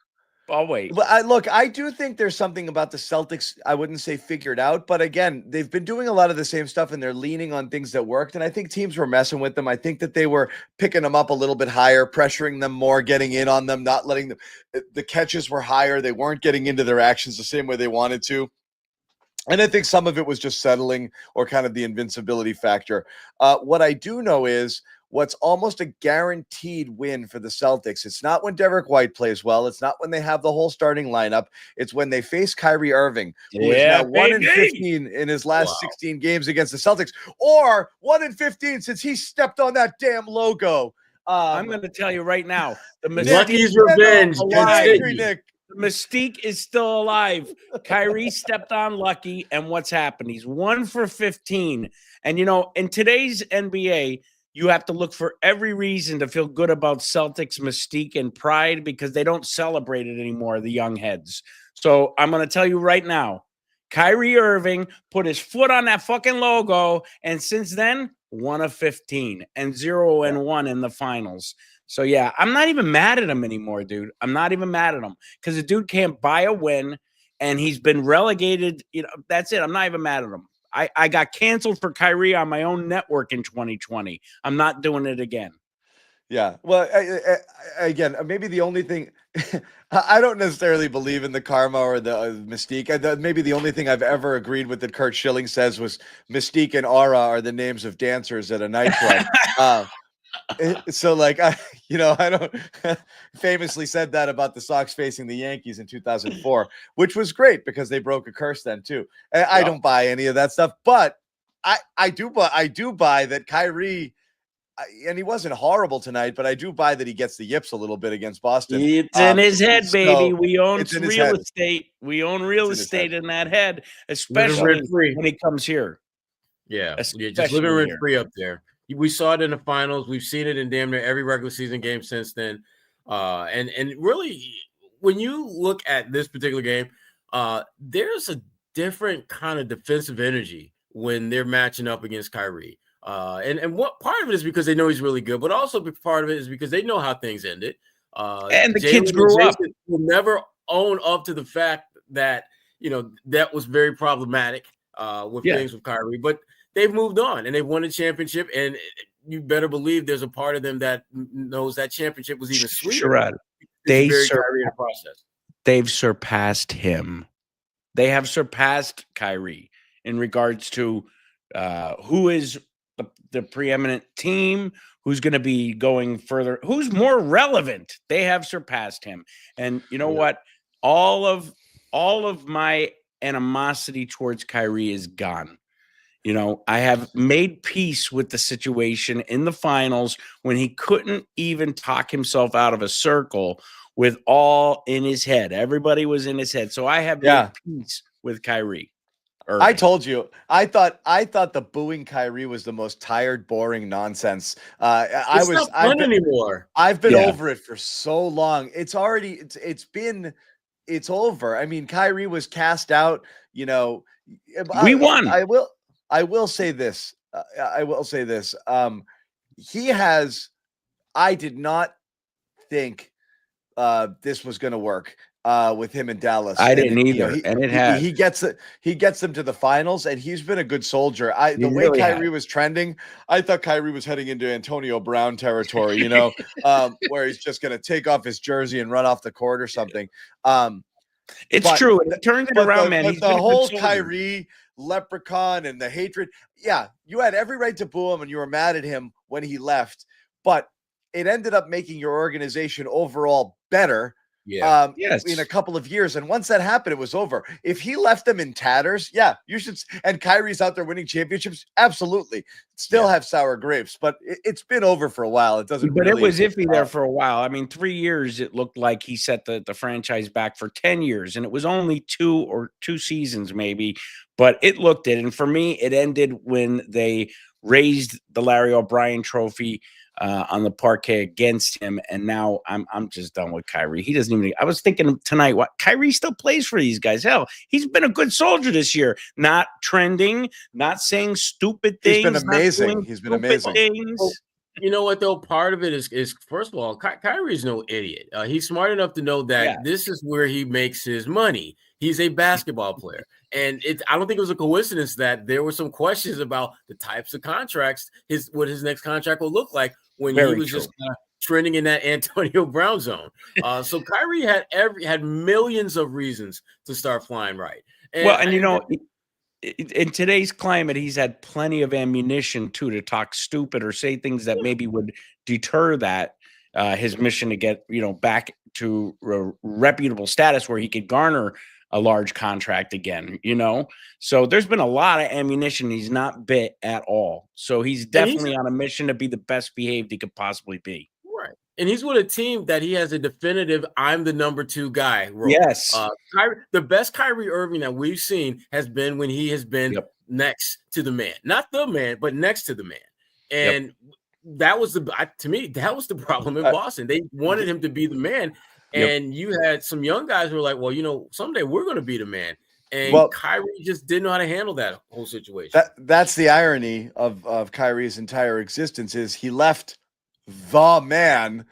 I'll wait. But I do think there's something about the Celtics. I wouldn't say figured out, but again, they've been doing a lot of the same stuff and they're leaning on things that worked. And I think teams were messing with them. I think that they were picking them up a little bit higher, pressuring them more, getting in on them, not letting them. The catches were higher. They weren't getting into their actions the same way they wanted to. And I think some of it was just settling or kind of the invincibility factor. What I do know is what's almost a guaranteed win for the Celtics. It's not when Derek White plays well. It's not when they have the whole starting lineup. It's when they face Kyrie Irving, who is now 1-15 in his last 16 games against the Celtics, or 1-15 since he stepped on that damn logo. I'm going to tell you right now, the Lucky's revenge. The mystique is still alive. Kyrie stepped on Lucky, and what's happened? He's 1 for 15. And, in today's NBA, you have to look for every reason to feel good about Celtics mystique and pride because they don't celebrate it anymore, the young heads. So I'm going to tell you right now, Kyrie Irving put his foot on that fucking logo, and since then, 1-15 and 0-1 in the finals. So, yeah, I'm not even mad at him anymore, dude. I'm not even mad at him because the dude can't buy a win, and he's been relegated. That's it. I'm not even mad at him. I got canceled for Kyrie on my own network in 2020. I'm not doing it again. Yeah. Well, again, maybe the only thing I don't necessarily believe in the karma or the mystique. Maybe the only thing I've ever agreed with that Kurt Schilling says was mystique and aura are the names of dancers at a nightclub. So like, I don't famously said that about the Sox facing the Yankees in 2004, which was great because they broke a curse then too. And I don't buy any of that stuff, but I do buy that Kyrie, and he wasn't horrible tonight, but I do buy that he gets the yips a little bit against Boston. It's in his head, baby. We own real estate. We own real estate in that head, especially when he comes here. Yeah, just living rent free up there. We saw it in the finals. We've seen it in damn near every regular season game since then. And really, when you look at this particular game, there's a different kind of defensive energy when they're matching up against Kyrie. And what part of it is because they know he's really good, but also part of it is because they know how things ended. And the kids grew up. Will never own up to the fact that, that was very problematic with things with Kyrie. But they've moved on and they've won a championship, and you better believe there's a part of them that knows that championship was even sweeter. Sherrod, they've surpassed him. They have surpassed Kyrie in regards to who is the preeminent team, who's going to be going further, who's more relevant. They have surpassed him. And you know what? All of my animosity towards Kyrie is gone. I have made peace with the situation in the finals when he couldn't even talk himself out of a circle with all in his head. Everybody was in his head. So I have made peace with Kyrie. Irving. I told you, I thought the booing Kyrie was the most tired, boring nonsense. It's not fun anymore. I've been over it for so long. It's over. I mean, Kyrie was cast out, we won. I will say this. I did not think this was going to work with him in Dallas. I didn't either, and it has. He gets them to the finals, and he's been a good soldier. The way really Kyrie has. was trending, I thought Kyrie was heading into Antonio Brown territory, where he's just going to take off his jersey and run off the court or something. It's true. It turned it around, man. But the whole Kyrie leprechaun and the hatred, you had every right to boo him, and you were mad at him when he left, but it ended up making your organization overall better. Yes. In a couple of years. And once that happened, it was over. If he left them in tatters, you should. And Kyrie's out there winning championships. Absolutely. Still have sour grapes, but it's been over for a while. It doesn't. But really, it was iffy there for a while. I mean, 3 years, it looked like he set the franchise back for 10 years, and it was only two seasons maybe, but it looked it. And for me, it ended when they raised the Larry O'Brien trophy on the parquet against him, and now I'm just done with Kyrie. He doesn't even. I was thinking tonight, what Kyrie still plays for these guys. Hell, he's been a good soldier this year. Not trending, not saying stupid things. He's been amazing. He's been amazing. Well, you know what though? Part of it is first of all, Kyrie's no idiot. He's smart enough to know that this is where he makes his money. He's a basketball player. And I don't think it was a coincidence that there were some questions about the types of contracts, what his next contract will look like when he was just trending in that Antonio Brown zone. So Kyrie had millions of reasons to start flying right. And in today's climate, he's had plenty of ammunition too to talk stupid or say things that maybe would deter that his mission to get back to a reputable status where he could garner a large contract again, So there's been a lot of ammunition. He's not bit at all. So he's definitely on a mission to be the best behaved he could possibly be. Right. And he's with a team that he has a definitive I'm the number 2 guy role. Yes. The best Kyrie Irving that we've seen has been when he has been next to the man. Not the man, but next to the man. And that was to me, that was the problem in Boston. They wanted him to be the man. And you had some young guys who were like, well, someday we're going to be the man. And Kyrie just didn't know how to handle that whole situation. That's the irony of Kyrie's entire existence is he left the man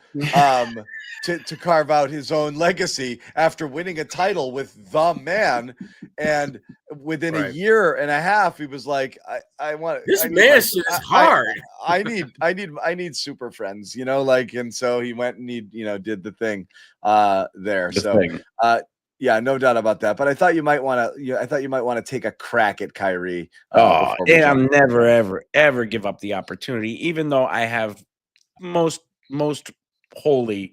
to carve out his own legacy after winning a title with the man. And within a year and a half, he was like, I want this man shit is hard. I need super friends, and so he went and he, did the thing there. No doubt about that. But I thought you might want to take a crack at Kyrie. And I'll never, ever give up the opportunity, even though I have most wholly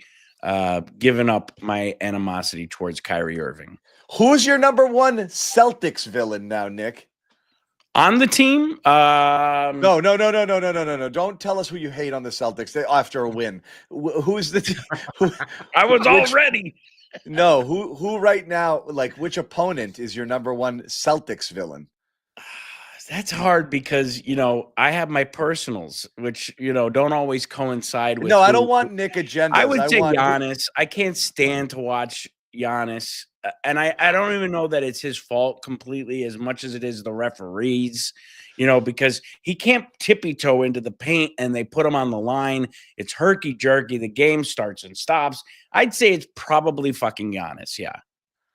given up my animosity towards Kyrie Irving. Who's your number 1 Celtics villain now, Nick? On the team? No. Don't tell us who you hate on the Celtics after a win. Who's the team? I was all ready. No, who right now, like which opponent is your number 1 Celtics villain? That's hard because, I have my personals, which, don't always coincide with. No, I don't want Nick agenda. I would say Giannis. I can't stand to watch Giannis. And I don't even know that it's his fault completely as much as it is the referees, because he can't tippy-toe into the paint and they put him on the line. It's herky-jerky. The game starts and stops. I'd say it's probably fucking Giannis, yeah.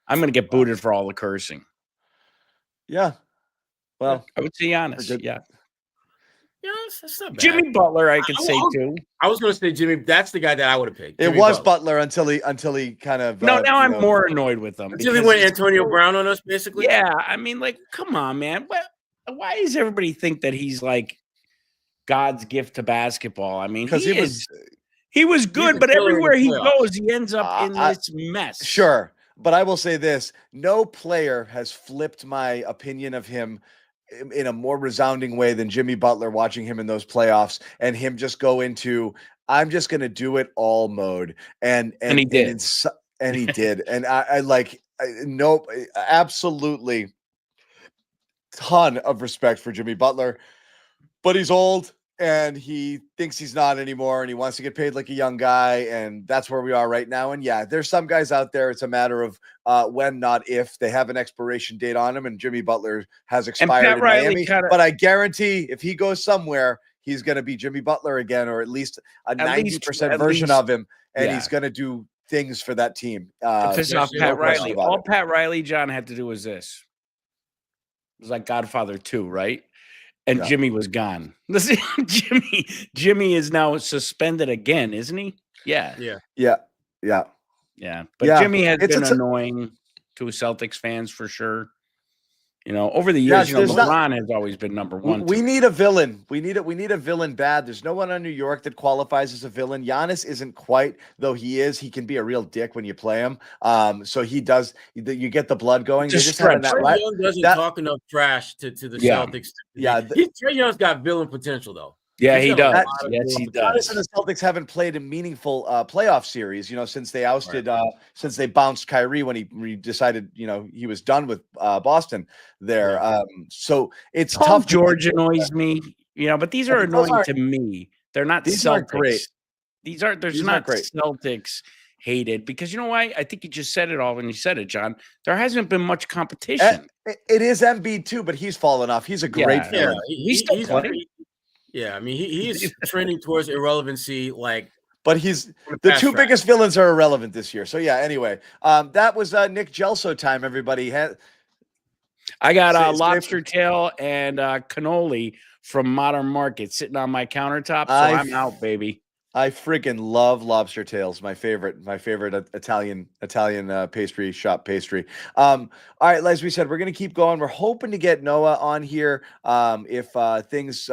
I'm going to get booted for all the cursing. Yeah. Well, I would say Giannis, yeah. Yeah, that's not bad. Jimmy Butler, I could say too. I was going to say Jimmy. That's the guy that I would have picked. It was Butler until he kind of. No, now I'm more annoyed with him. Until he went Antonio Brown on us, basically. Yeah, I mean, come on, man. Why does everybody think that he's like God's gift to basketball? I mean, because he was good, but everywhere he goes, he ends up in this mess. Sure, but I will say this: no player has flipped my opinion of him in a more resounding way than Jimmy Butler, watching him in those playoffs and him just go into, I'm just going to do it all mode. And he did. And he did. And absolutely ton of respect for Jimmy Butler, but he's old and he thinks he's not anymore. And he wants to get paid like a young guy. And that's where we are right now. And yeah, there's some guys out there. It's a matter of when, not if. They have an expiration date on him, and Jimmy Butler has expired in Miami. But I guarantee if he goes somewhere, he's going to be Jimmy Butler again, or at least a At least- 90% at version least- of him, and yeah. he's going to do things for that team. To piss off especially Pat no question Riley. about All it. Pat Riley, John, had to do was this. It was like Godfather 2, right? And Yeah. Jimmy was gone. Listen, Jimmy is now suspended again, isn't he? Yeah. Yeah. Yeah, yeah. Yeah. But Yeah, Jimmy has it's been a- annoying to Celtics fans for sure. You know, over the Yeah, years, there's not- LeBron has always been number one. We to me. need a villain. We need a villain bad. There's no one on New York that qualifies as a villain. Giannis isn't quite, though he is. He can be a real dick when you play him. So he does. You get the blood going. Just They just haven't stretch. that Trae right. Young doesn't that- talk enough trash to the Yeah. Celtics. Yeah, Trae Young's got villain potential though. Yeah, He's he got a does. lot of Yes, villain he potential. Giannis does. and the Celtics haven't played a meaningful playoff series, since they ousted, since they bounced Kyrie when he decided, he was done with Boston there. So it's Paul tough. George annoys me, but these are Those annoying aren't- to me. They're not these Celtics. aren't great. There's These not aren't great. Celtics hated because you know why? I think you just said it all when you said it, John. There hasn't been much competition. It is Embiid too, but he's fallen off. He's a great Yeah. villain. He's still playing. Yeah, I mean he's trending towards irrelevancy. Like, But he's on the fast two track. biggest villains are irrelevant this year. So yeah. Anyway, that was Nick Gelso time. Everybody I got Say- say- lobster tail and cannoli from Modern Market sitting on my countertop, so I I'm out, baby. I freaking love lobster tails. My favorite Italian pastry shop pastry. All right, as we said, we're gonna keep going. We're hoping to get Noah on here. If things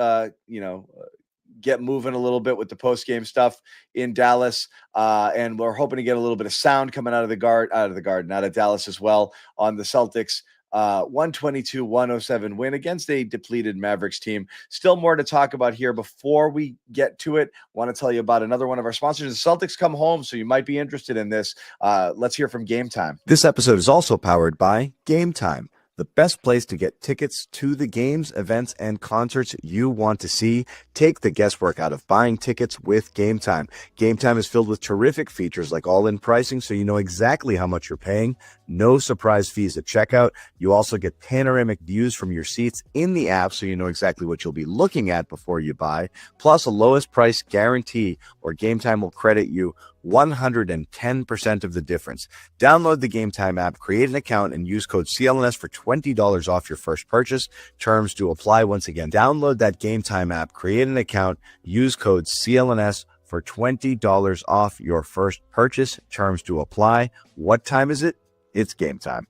get moving a little bit with the post game stuff in Dallas, and we're hoping to get a little bit of sound coming out of Dallas as well on the Celtics. 122-107 win against a depleted Mavericks team. Still more to talk about here. Before we get to it, want to tell you about another one of our sponsors. The Celtics come home, so you might be interested in this. Let's hear from Game Time. This episode is also powered by Game Time, the best place to get tickets to the games, events, and concerts you want to see. Take the guesswork out of buying tickets with Game Time. Game Time is filled with terrific features like all-in pricing, so you know exactly how much you're paying. No surprise fees at checkout. You also get panoramic views from your seats in the app, so you know exactly what you'll be looking at before you buy. Plus a lowest price guarantee, or Game Time will credit you 110% of the difference. Download the Game Time app, create an account, and use code CLNS for $20 off your first purchase. Terms do apply. Once again, download that Game Time app, create an account, use code CLNS for $20 off your first purchase. Terms do apply. What time is it? It's game time.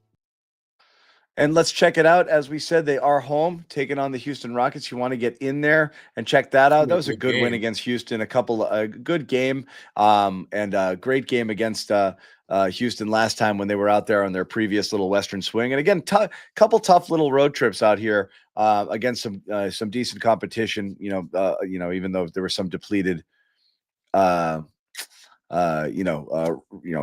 And let's check it out. As we said, they are home taking on the Houston Rockets. You want to get in there and check that out. That was a good win against Houston. A good game, and a great game against Houston last time when they were out there on their previous little Western swing. And again, couple tough little road trips out here against some decent competition. Even though there were some depleted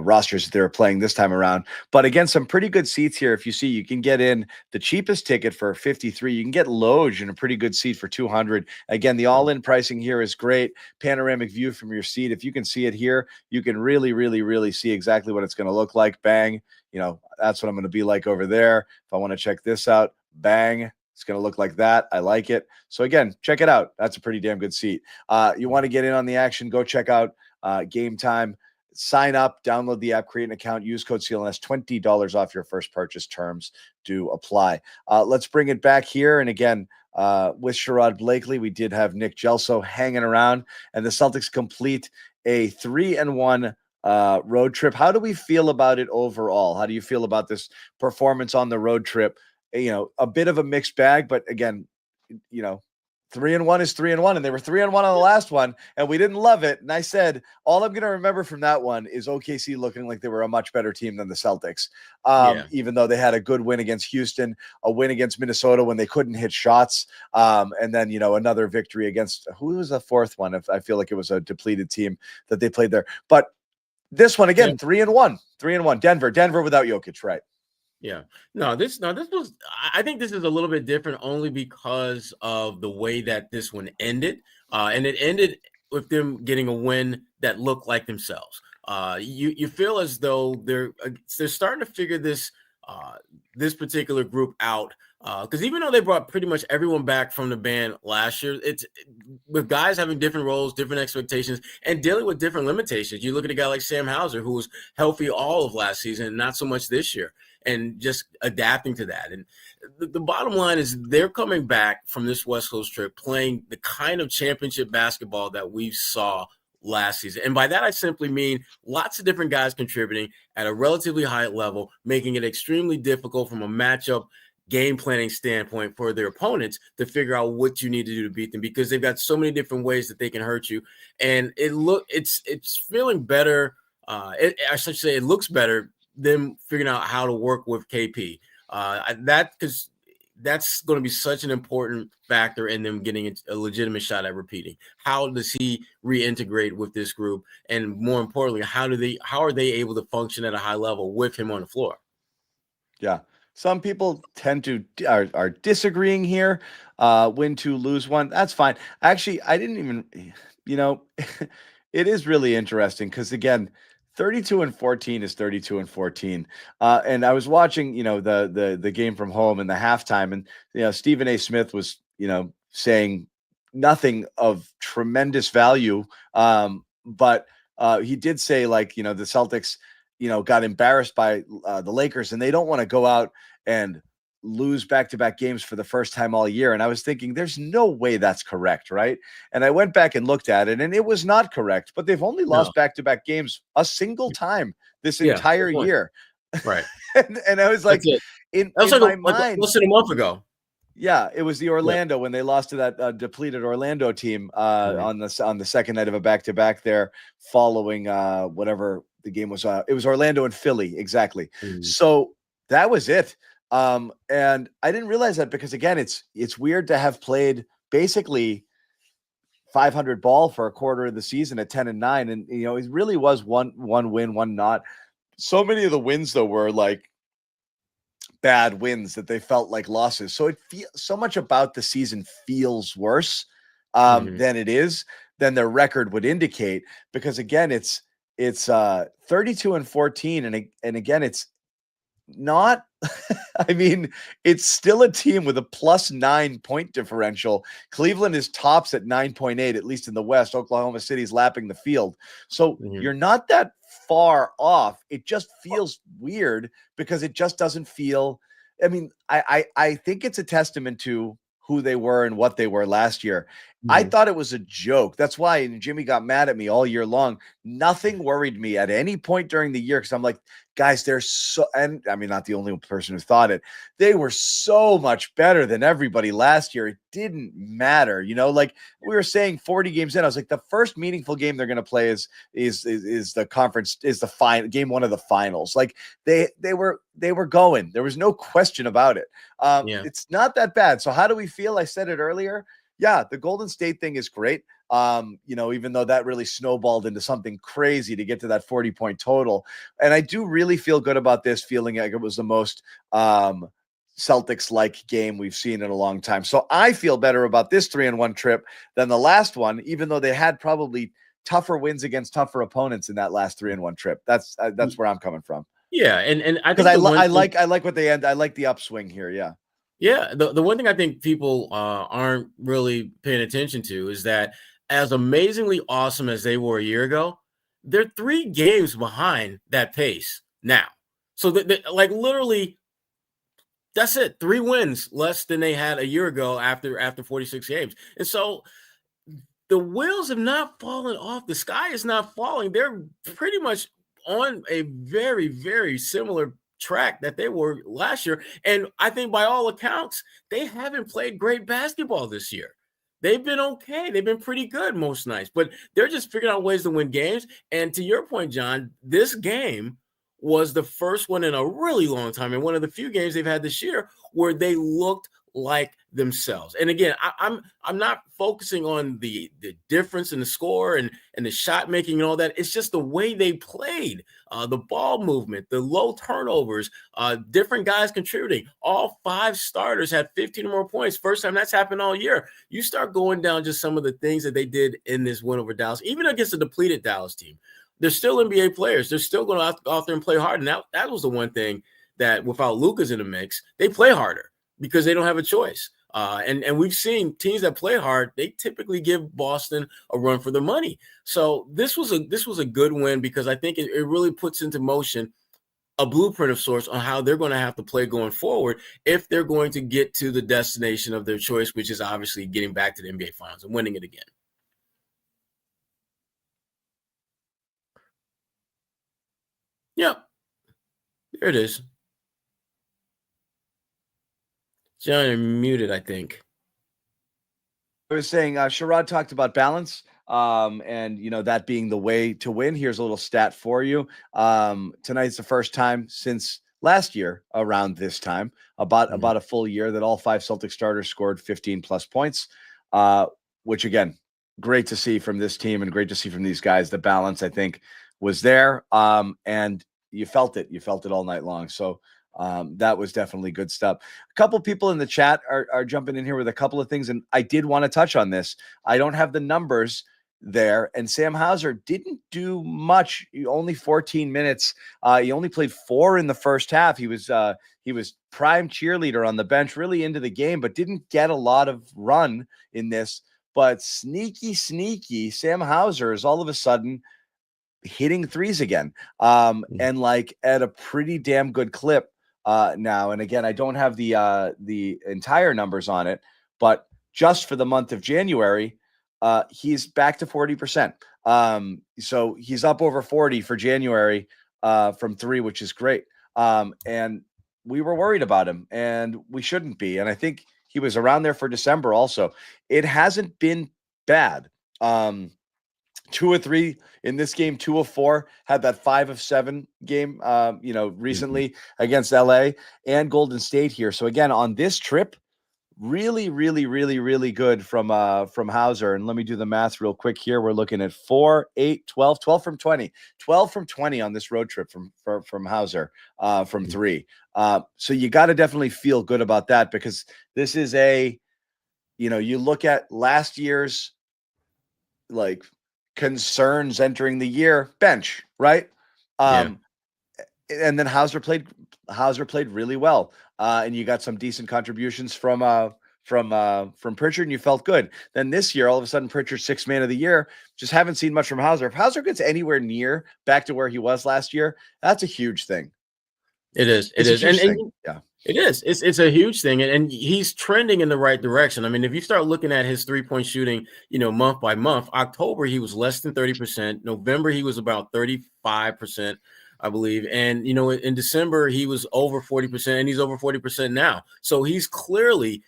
rosters that they were playing this time around. But again, some pretty good seats here. If you see, you can get in the cheapest ticket for 53. You can get Loge in a pretty good seat for 200. Again, the all-in pricing here is great. Panoramic view from your seat. If you can see it here, you can really, really, really see exactly what it's going to look like. Bang. That's what I'm going to be like over there. If I want to check this out, bang. It's going to look like that. I like it. So again, check it out. That's a pretty damn good seat. You want to get in on the action, go check out Game Time. Sign up, download the app, create an account, use code CLNS, $20 off your first purchase. Terms do apply. Let's bring it back here. And again, with Sherrod Blakely, we did have Nick Gelso hanging around, and the Celtics complete a 3-1 road trip. How do we feel about it overall? How do you feel about this performance on the road trip? A bit of a mixed bag, but again, 3-1 is 3-1, and they were 3-1 on the last one, and we didn't love it. And I said, all I'm going to remember from that one is OKC looking like they were a much better team than the Celtics. Even though they had a good win against Houston, a win against Minnesota when they couldn't hit shots. And then, another victory against, who was the fourth one? If I feel like it was a depleted team that they played there, but this one again, 3-1, Denver without Jokic. Right. Yeah. This was, I think this is a little bit different only because of the way that this one ended. And it ended with them getting a win that looked like themselves. You feel as though they're starting to figure this particular group out Because even though they brought pretty much everyone back from the ban last year, it's with guys having different roles, different expectations, and dealing with different limitations. You look at a guy like Sam Hauser, who was healthy all of last season and not so much this year, and just adapting to that. And the bottom line is they're coming back from this West Coast trip playing the kind of championship basketball that we saw last season. And by that, I simply mean lots of different guys contributing at a relatively high level, making it extremely difficult from a matchup game planning standpoint for their opponents to figure out what you need to do to beat them, because they've got so many different ways that they can hurt you. And it's feeling better. I should say it looks better them figuring out how to work with KP. Because that's going to be such an important factor in them getting a legitimate shot at repeating. How does he reintegrate with this group? And more importantly, how are they able to function at a high level with him on the floor? Yeah. Some people tend to are disagreeing here. Win two, lose one. That's fine. Actually, I didn't even, it is really interesting because, again, 32-14 is 32-14. And I was watching, the game from home in the halftime, and Stephen A. Smith was, saying nothing of tremendous value. But he did say, like, the Celtics, got embarrassed by the Lakers, and they don't want to go out and lose back-to-back games for the first time all year. And I was thinking, there's no way that's correct, right? And I went back and looked at it, and it was not correct. But they've only lost back-to-back games a single time this entire year. Right. and I was like, in my mind, less than a month ago. Yeah, it was the Orlando when they lost to that depleted Orlando team on the second night of a back-to-back there, following whatever the game was. It was Orlando and Philly, exactly. So that was it. And I didn't realize that because, again, it's weird to have played basically 500 ball for a quarter of the season at 10-9, and it really was one win, one not. So many of the wins though were like bad wins that they felt like losses. So it feels so much about the season feels worse than it is, than their record would indicate, because again, it's 32-14. And again, it's not, I mean, it's still a team with a +9 point differential. Cleveland is tops at 9.8, at least in the West. Oklahoma City's lapping the field. So you're not that far off. It just feels weird because it just doesn't feel, I mean, I think it's a testament to who they were and what they were last year. I thought it was a joke. That's why Jimmy got mad at me all year long. Nothing worried me at any point during the year because I'm like, guys, they're so, and I mean, not the only person who thought it. They were so much better than everybody last year. It didn't matter, like we were saying 40 games in. I was like, the first meaningful game they're going to play is the conference, is the final game, one of the finals. Like they were going. There was no question about it. It's not that bad. So how do we feel? I said it earlier. Yeah, the Golden State thing is great. Even though that really snowballed into something crazy to get to that 40-point total. And I do really feel good about this, feeling like it was the most Celtics-like game we've seen in a long time. So I feel better about this 3-1 trip than the last one, even though they had probably tougher wins against tougher opponents in that last 3-1 trip. That's where I'm coming from. Yeah, and I think I like what they end. I like the upswing here. Yeah. Yeah, the one thing I think people aren't really paying attention to is that as amazingly awesome as they were a year ago, they're 3 games behind that pace now. So like literally, that's it. 3 wins less than they had a year ago after 46 games. And so the wheels have not fallen off. The sky is not falling. They're pretty much on a very, very similar track that they were last year. And I think by all accounts, they haven't played great basketball this year. They've been okay. They've been pretty good most nights, but they're just figuring out ways to win games. And to your point, John, this game was the first one in a really long time, and one of the few games they've had this year where they looked like themselves. And again, I'm not focusing on the difference in the score and the shot making and all that. It's just the way they played, the ball movement, the low turnovers, different guys contributing. All 5 starters had 15 or more points. First time that's happened all year. You start going down just some of the things that they did in this win over Dallas, even against a depleted Dallas team. They're still NBA players. They're still going to go out there and play hard. And that was the one thing that without Luka's in the mix, they play harder. because they don't have a choice. And we've seen teams that play hard, they typically give Boston a run for their money. So this was a good win because I think it really puts into motion a blueprint of sorts on how they're going to have to play going forward if they're going to get to the destination of their choice, which is obviously getting back to the NBA Finals and winning it again. Yep. There it is. John, you're muted, I think. I was saying, Sherrod talked about balance, and that being the way to win. Here's a little stat for you. Tonight's the first time since last year around this time, about a full year, that all 5 Celtic starters scored 15 plus points, which again, great to see from this team and great to see from these guys. The balance, I think, was there, and you felt it. You felt it all night long. So that was definitely good stuff. A couple people in the chat are jumping in here with a couple of things, and I did want to touch on this. I don't have the numbers there, and Sam Hauser didn't do much. Only 14 minutes. He only played 4 in the first half. He was prime cheerleader on the bench, really into the game, but didn't get a lot of run in this. But sneaky Sam Hauser is all of a sudden hitting threes again, and like at a pretty damn good clip now. And again, I don't have the entire numbers on it, but just for the month of January, he's back to 40%. So he's up over 40 for January from 3, which is great. And we were worried about him, and we shouldn't be. And I think he was around there for December also. It hasn't been bad. 2 of 3 in this game, 2 of 4, had that 5 of 7 game, recently against LA and Golden State here. So again, on this trip, really good from Hauser. And let me do the math real quick here. We're looking at 4, 8, 12 from 20 on this road trip from Hauser, from 3. So you got to definitely feel good about that, because this is you look at last year's concerns entering the year, bench, right? And then Hauser played really well, and you got some decent contributions from Pritchard, and you felt good. Then this year, all of a sudden, Pritchard's 6th man of the year. Just haven't seen much from Hauser. If Hauser gets anywhere near back to where he was last year, that's a huge thing. It is. It is. Yeah. It is. It's a huge thing, and he's trending in the right direction. I mean, if you start looking at his 3-point shooting, month by month, October he was less than 30%. November he was about 35%, I believe, and in December he was over 40%, and he's over 40% now. So he's clearly,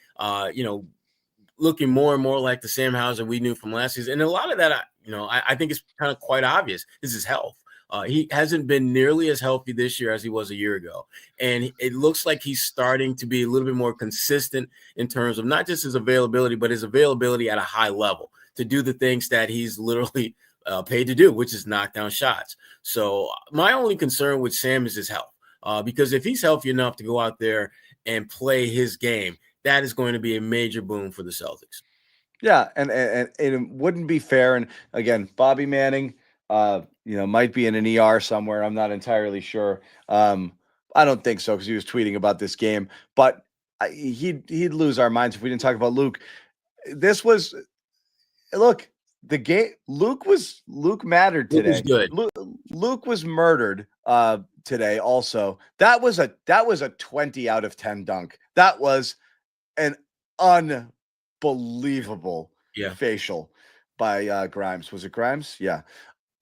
looking more and more like the Sam Hauser we knew from last season. And a lot of that, I think it's kind of quite obvious, is his health. He hasn't been nearly as healthy this year as he was a year ago. And it looks like he's starting to be a little bit more consistent in terms of not just his availability, but his availability at a high level to do the things that he's literally paid to do, which is knock down shots. So my only concern with Sam is his health, because if he's healthy enough to go out there and play his game, that is going to be a major boon for the Celtics. Yeah, and it wouldn't be fair. And again, Bobby Manning, might be in an ER somewhere. I'm not entirely sure. I don't think so, because he was tweeting about this game. But he'd lose our minds if we didn't talk about Luke. The game. Luke mattered today. Luke was good. Luke was murdered today. Also, that was a 20 out of 10 dunk. That was an unbelievable facial by Grimes. Was it Grimes? Yeah.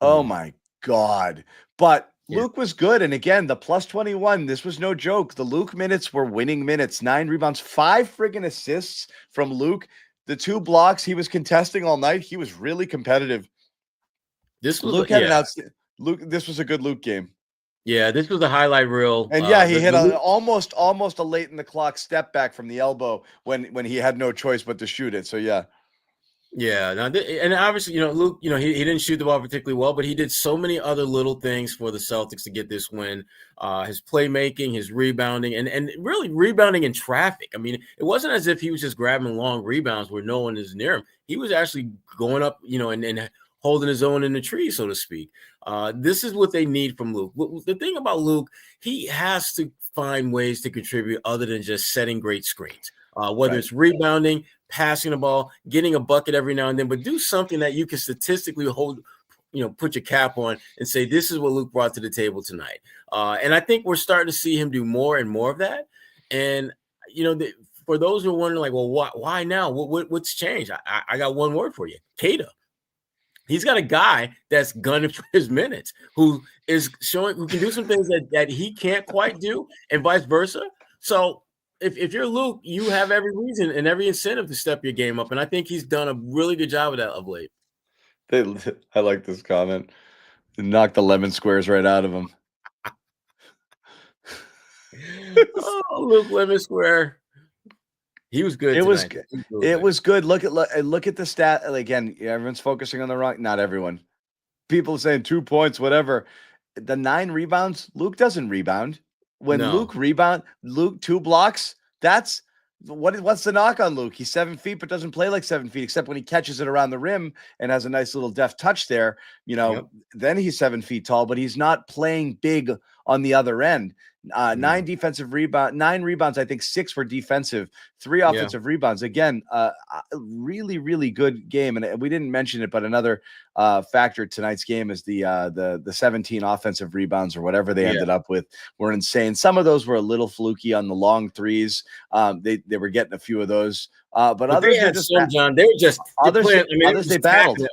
Oh my God. But Luke was good. And again, the plus 21, this was no joke. The Luke minutes were winning minutes. 9 rebounds, 5 friggin' assists from Luke. The 2 blocks he was contesting all night. He was really competitive. This was this was a good Luke game. Yeah, this was a highlight reel. And he hit almost a late in the clock step back from the elbow when he had no choice but to shoot it. So yeah. Yeah, and obviously, Luke, he didn't shoot the ball particularly well, but he did so many other little things for the Celtics to get this win. His playmaking, his rebounding, and really rebounding in traffic. I mean, it wasn't as if he was just grabbing long rebounds where no one is near him. He was actually going up, and holding his own in the tree, so to speak. This is what they need from Luke. The thing about Luke, he has to find ways to contribute other than just setting great screens, whether it's rebounding, passing the ball, getting a bucket every now and then, but do something that you can statistically put your cap on and say, this is what Luke brought to the table tonight. And I think we're starting to see him do more and more of that. And, for those who are wondering, like, well, why now? What's changed? I got one word for you. Kada. He's got a guy that's gunning for his minutes, who can do some things that he can't quite do, and vice versa. So if you're Luke, you have every reason and every incentive to step your game up. And I think he's done a really good job of that of late. I like this comment. They knocked the lemon squares right out of him. Luke Lemon Square. He was good. It was good. It was good. Look at the stat. Again, everyone's focusing on the wrong. Not everyone. People saying 2 points, whatever. The 9 rebounds. Luke doesn't rebound. When Luke 2 blocks. That's what's the knock on Luke? He's 7 feet, but doesn't play like 7 feet, except when he catches it around the rim and has a nice little deft touch there. Then he's 7 feet tall, but he's not playing big on the other end. 9 rebounds. I think 6 were defensive, 3 offensive rebounds. Again, really, really good game. And we didn't mention it, but another factor tonight's game is the 17 offensive rebounds or whatever they ended up with were insane. Some of those were a little fluky on the long threes. They were getting a few of those, but others they just John. They were just others they battled.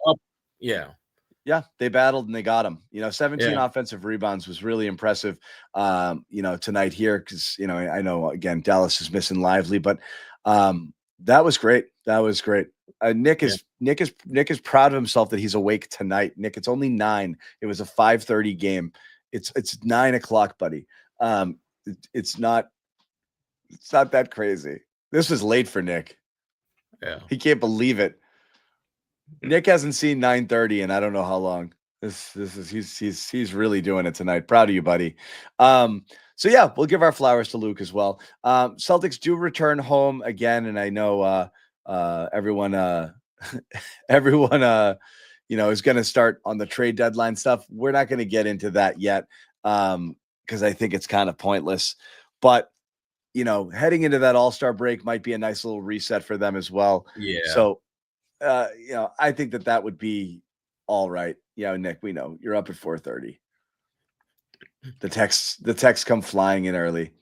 Yeah, they battled and they got him. 17 offensive rebounds was really impressive. Tonight here because I know again Dallas is missing Lively, but that was great. That was great. Nick is proud of himself that he's awake tonight. Nick, it's only 9. It was a 5:30 game. It's 9 o'clock, buddy. It's not that crazy. This was late for Nick. Yeah, he can't believe it. Nick hasn't seen 9:30 and I don't know how long. This is he's really doing it tonight. Proud of you, buddy. So yeah, we'll give our flowers to Luke as well. Celtics do return home again, and I know everyone is going to start on the trade deadline stuff. We're not going to get into that yet because I think it's kind of pointless. But heading into that All-Star break might be a nice little reset for them as well. Yeah. So. I think that would be all right. Yeah, Nick, we know you're up at 4:30. The texts come flying in early.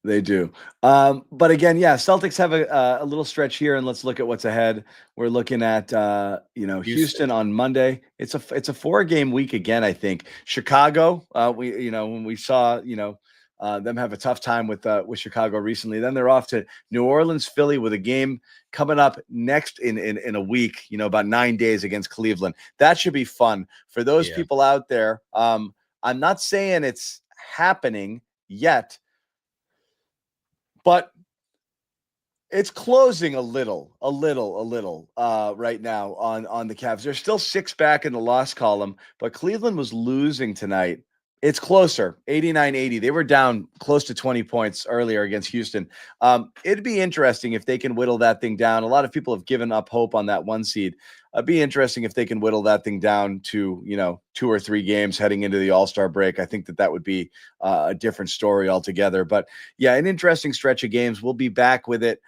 They do. But again, Celtics have a little stretch here, and let's look at what's ahead. We're looking at Houston on Monday. It's a 4-game week again, I think. Chicago, when we saw them have a tough time with Chicago recently. Then they're off to New Orleans, Philly with a game coming up next in a week, about 9 days against Cleveland. That should be fun for those people out there. I'm not saying it's happening yet, but it's closing a little right now on the Cavs. They're still 6 back in the loss column, but Cleveland was losing tonight. It's closer, 89-80. They were down close to 20 points earlier against Houston. It'd be interesting if they can whittle that thing down. A lot of people have given up hope on that 1 seed. It'd be interesting if they can whittle that thing down to, 2 or 3 games heading into the All-Star break. I think that would be a different story altogether. But yeah, an interesting stretch of games. We'll be back with it.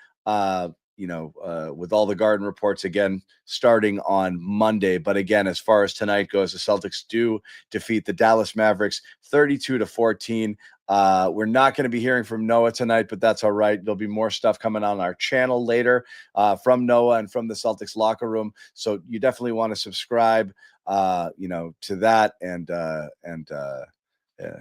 With all the Garden reports again starting on Monday. But again, as far as tonight goes, the Celtics do defeat the Dallas Mavericks 32-14. We're not going to be hearing from Noah tonight, but that's all right. There'll be more stuff coming on our channel later from Noah and from the Celtics locker room. So you definitely want to subscribe, to that and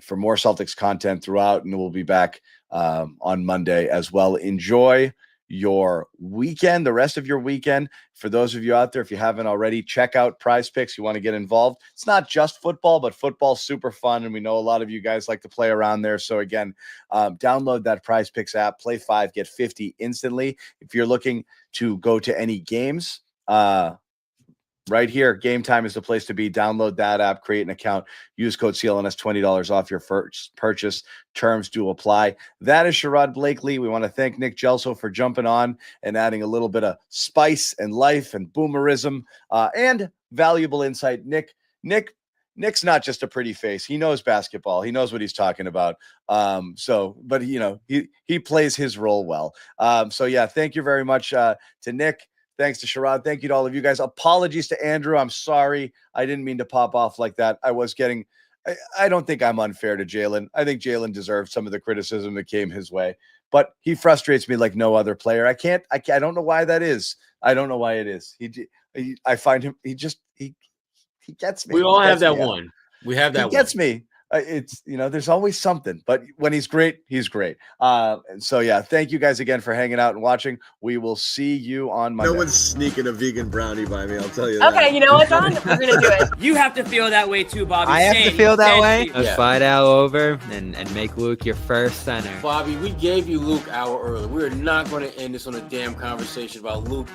for more Celtics content throughout. And we'll be back on Monday as well. Enjoy your weekend, the rest of your weekend. For those of you out there, if you haven't already, check out Prize Picks. You want to get involved. It's not just football, but football's super fun, and we know a lot of you guys like to play around there. So again, download that Prize Picks app, play 5, get 50 instantly. If you're looking to go to any games, right here. Game Time is the place to be. Download that app, create an account, use code CLNS, $20 off your first purchase. Terms do apply. That is Sherrod Blakely. We want to thank Nick Gelso for jumping on and adding a little bit of spice and life and boomerism and valuable insight. Nick's not just a pretty face. He knows basketball. He knows what he's talking about. But he plays his role well. So yeah, thank you very much to Nick. Thanks to Sherrod. Thank you to all of you guys. Apologies to Andrew. I'm sorry. I didn't mean to pop off like that. I don't think I'm unfair to Jaylen. I think Jaylen deserved some of the criticism that came his way, but he frustrates me like no other player. I don't know why that is. I don't know why it is. I find him, he gets me. We all have that one. We have that he gets me. It's, there's always something, but when he's great, he's great. So yeah, thank you guys again for hanging out and watching. We will see you on Monday. No one's sneaking a vegan brownie by me, I'll tell you that. Okay, you know what, John? We're going to do it. You have to feel that way too, Bobby. I have to feel that way. Let's Fight out over and make Luke your first center. Bobby, we gave you Luke hour early. We're not going to end this on a damn conversation about Luke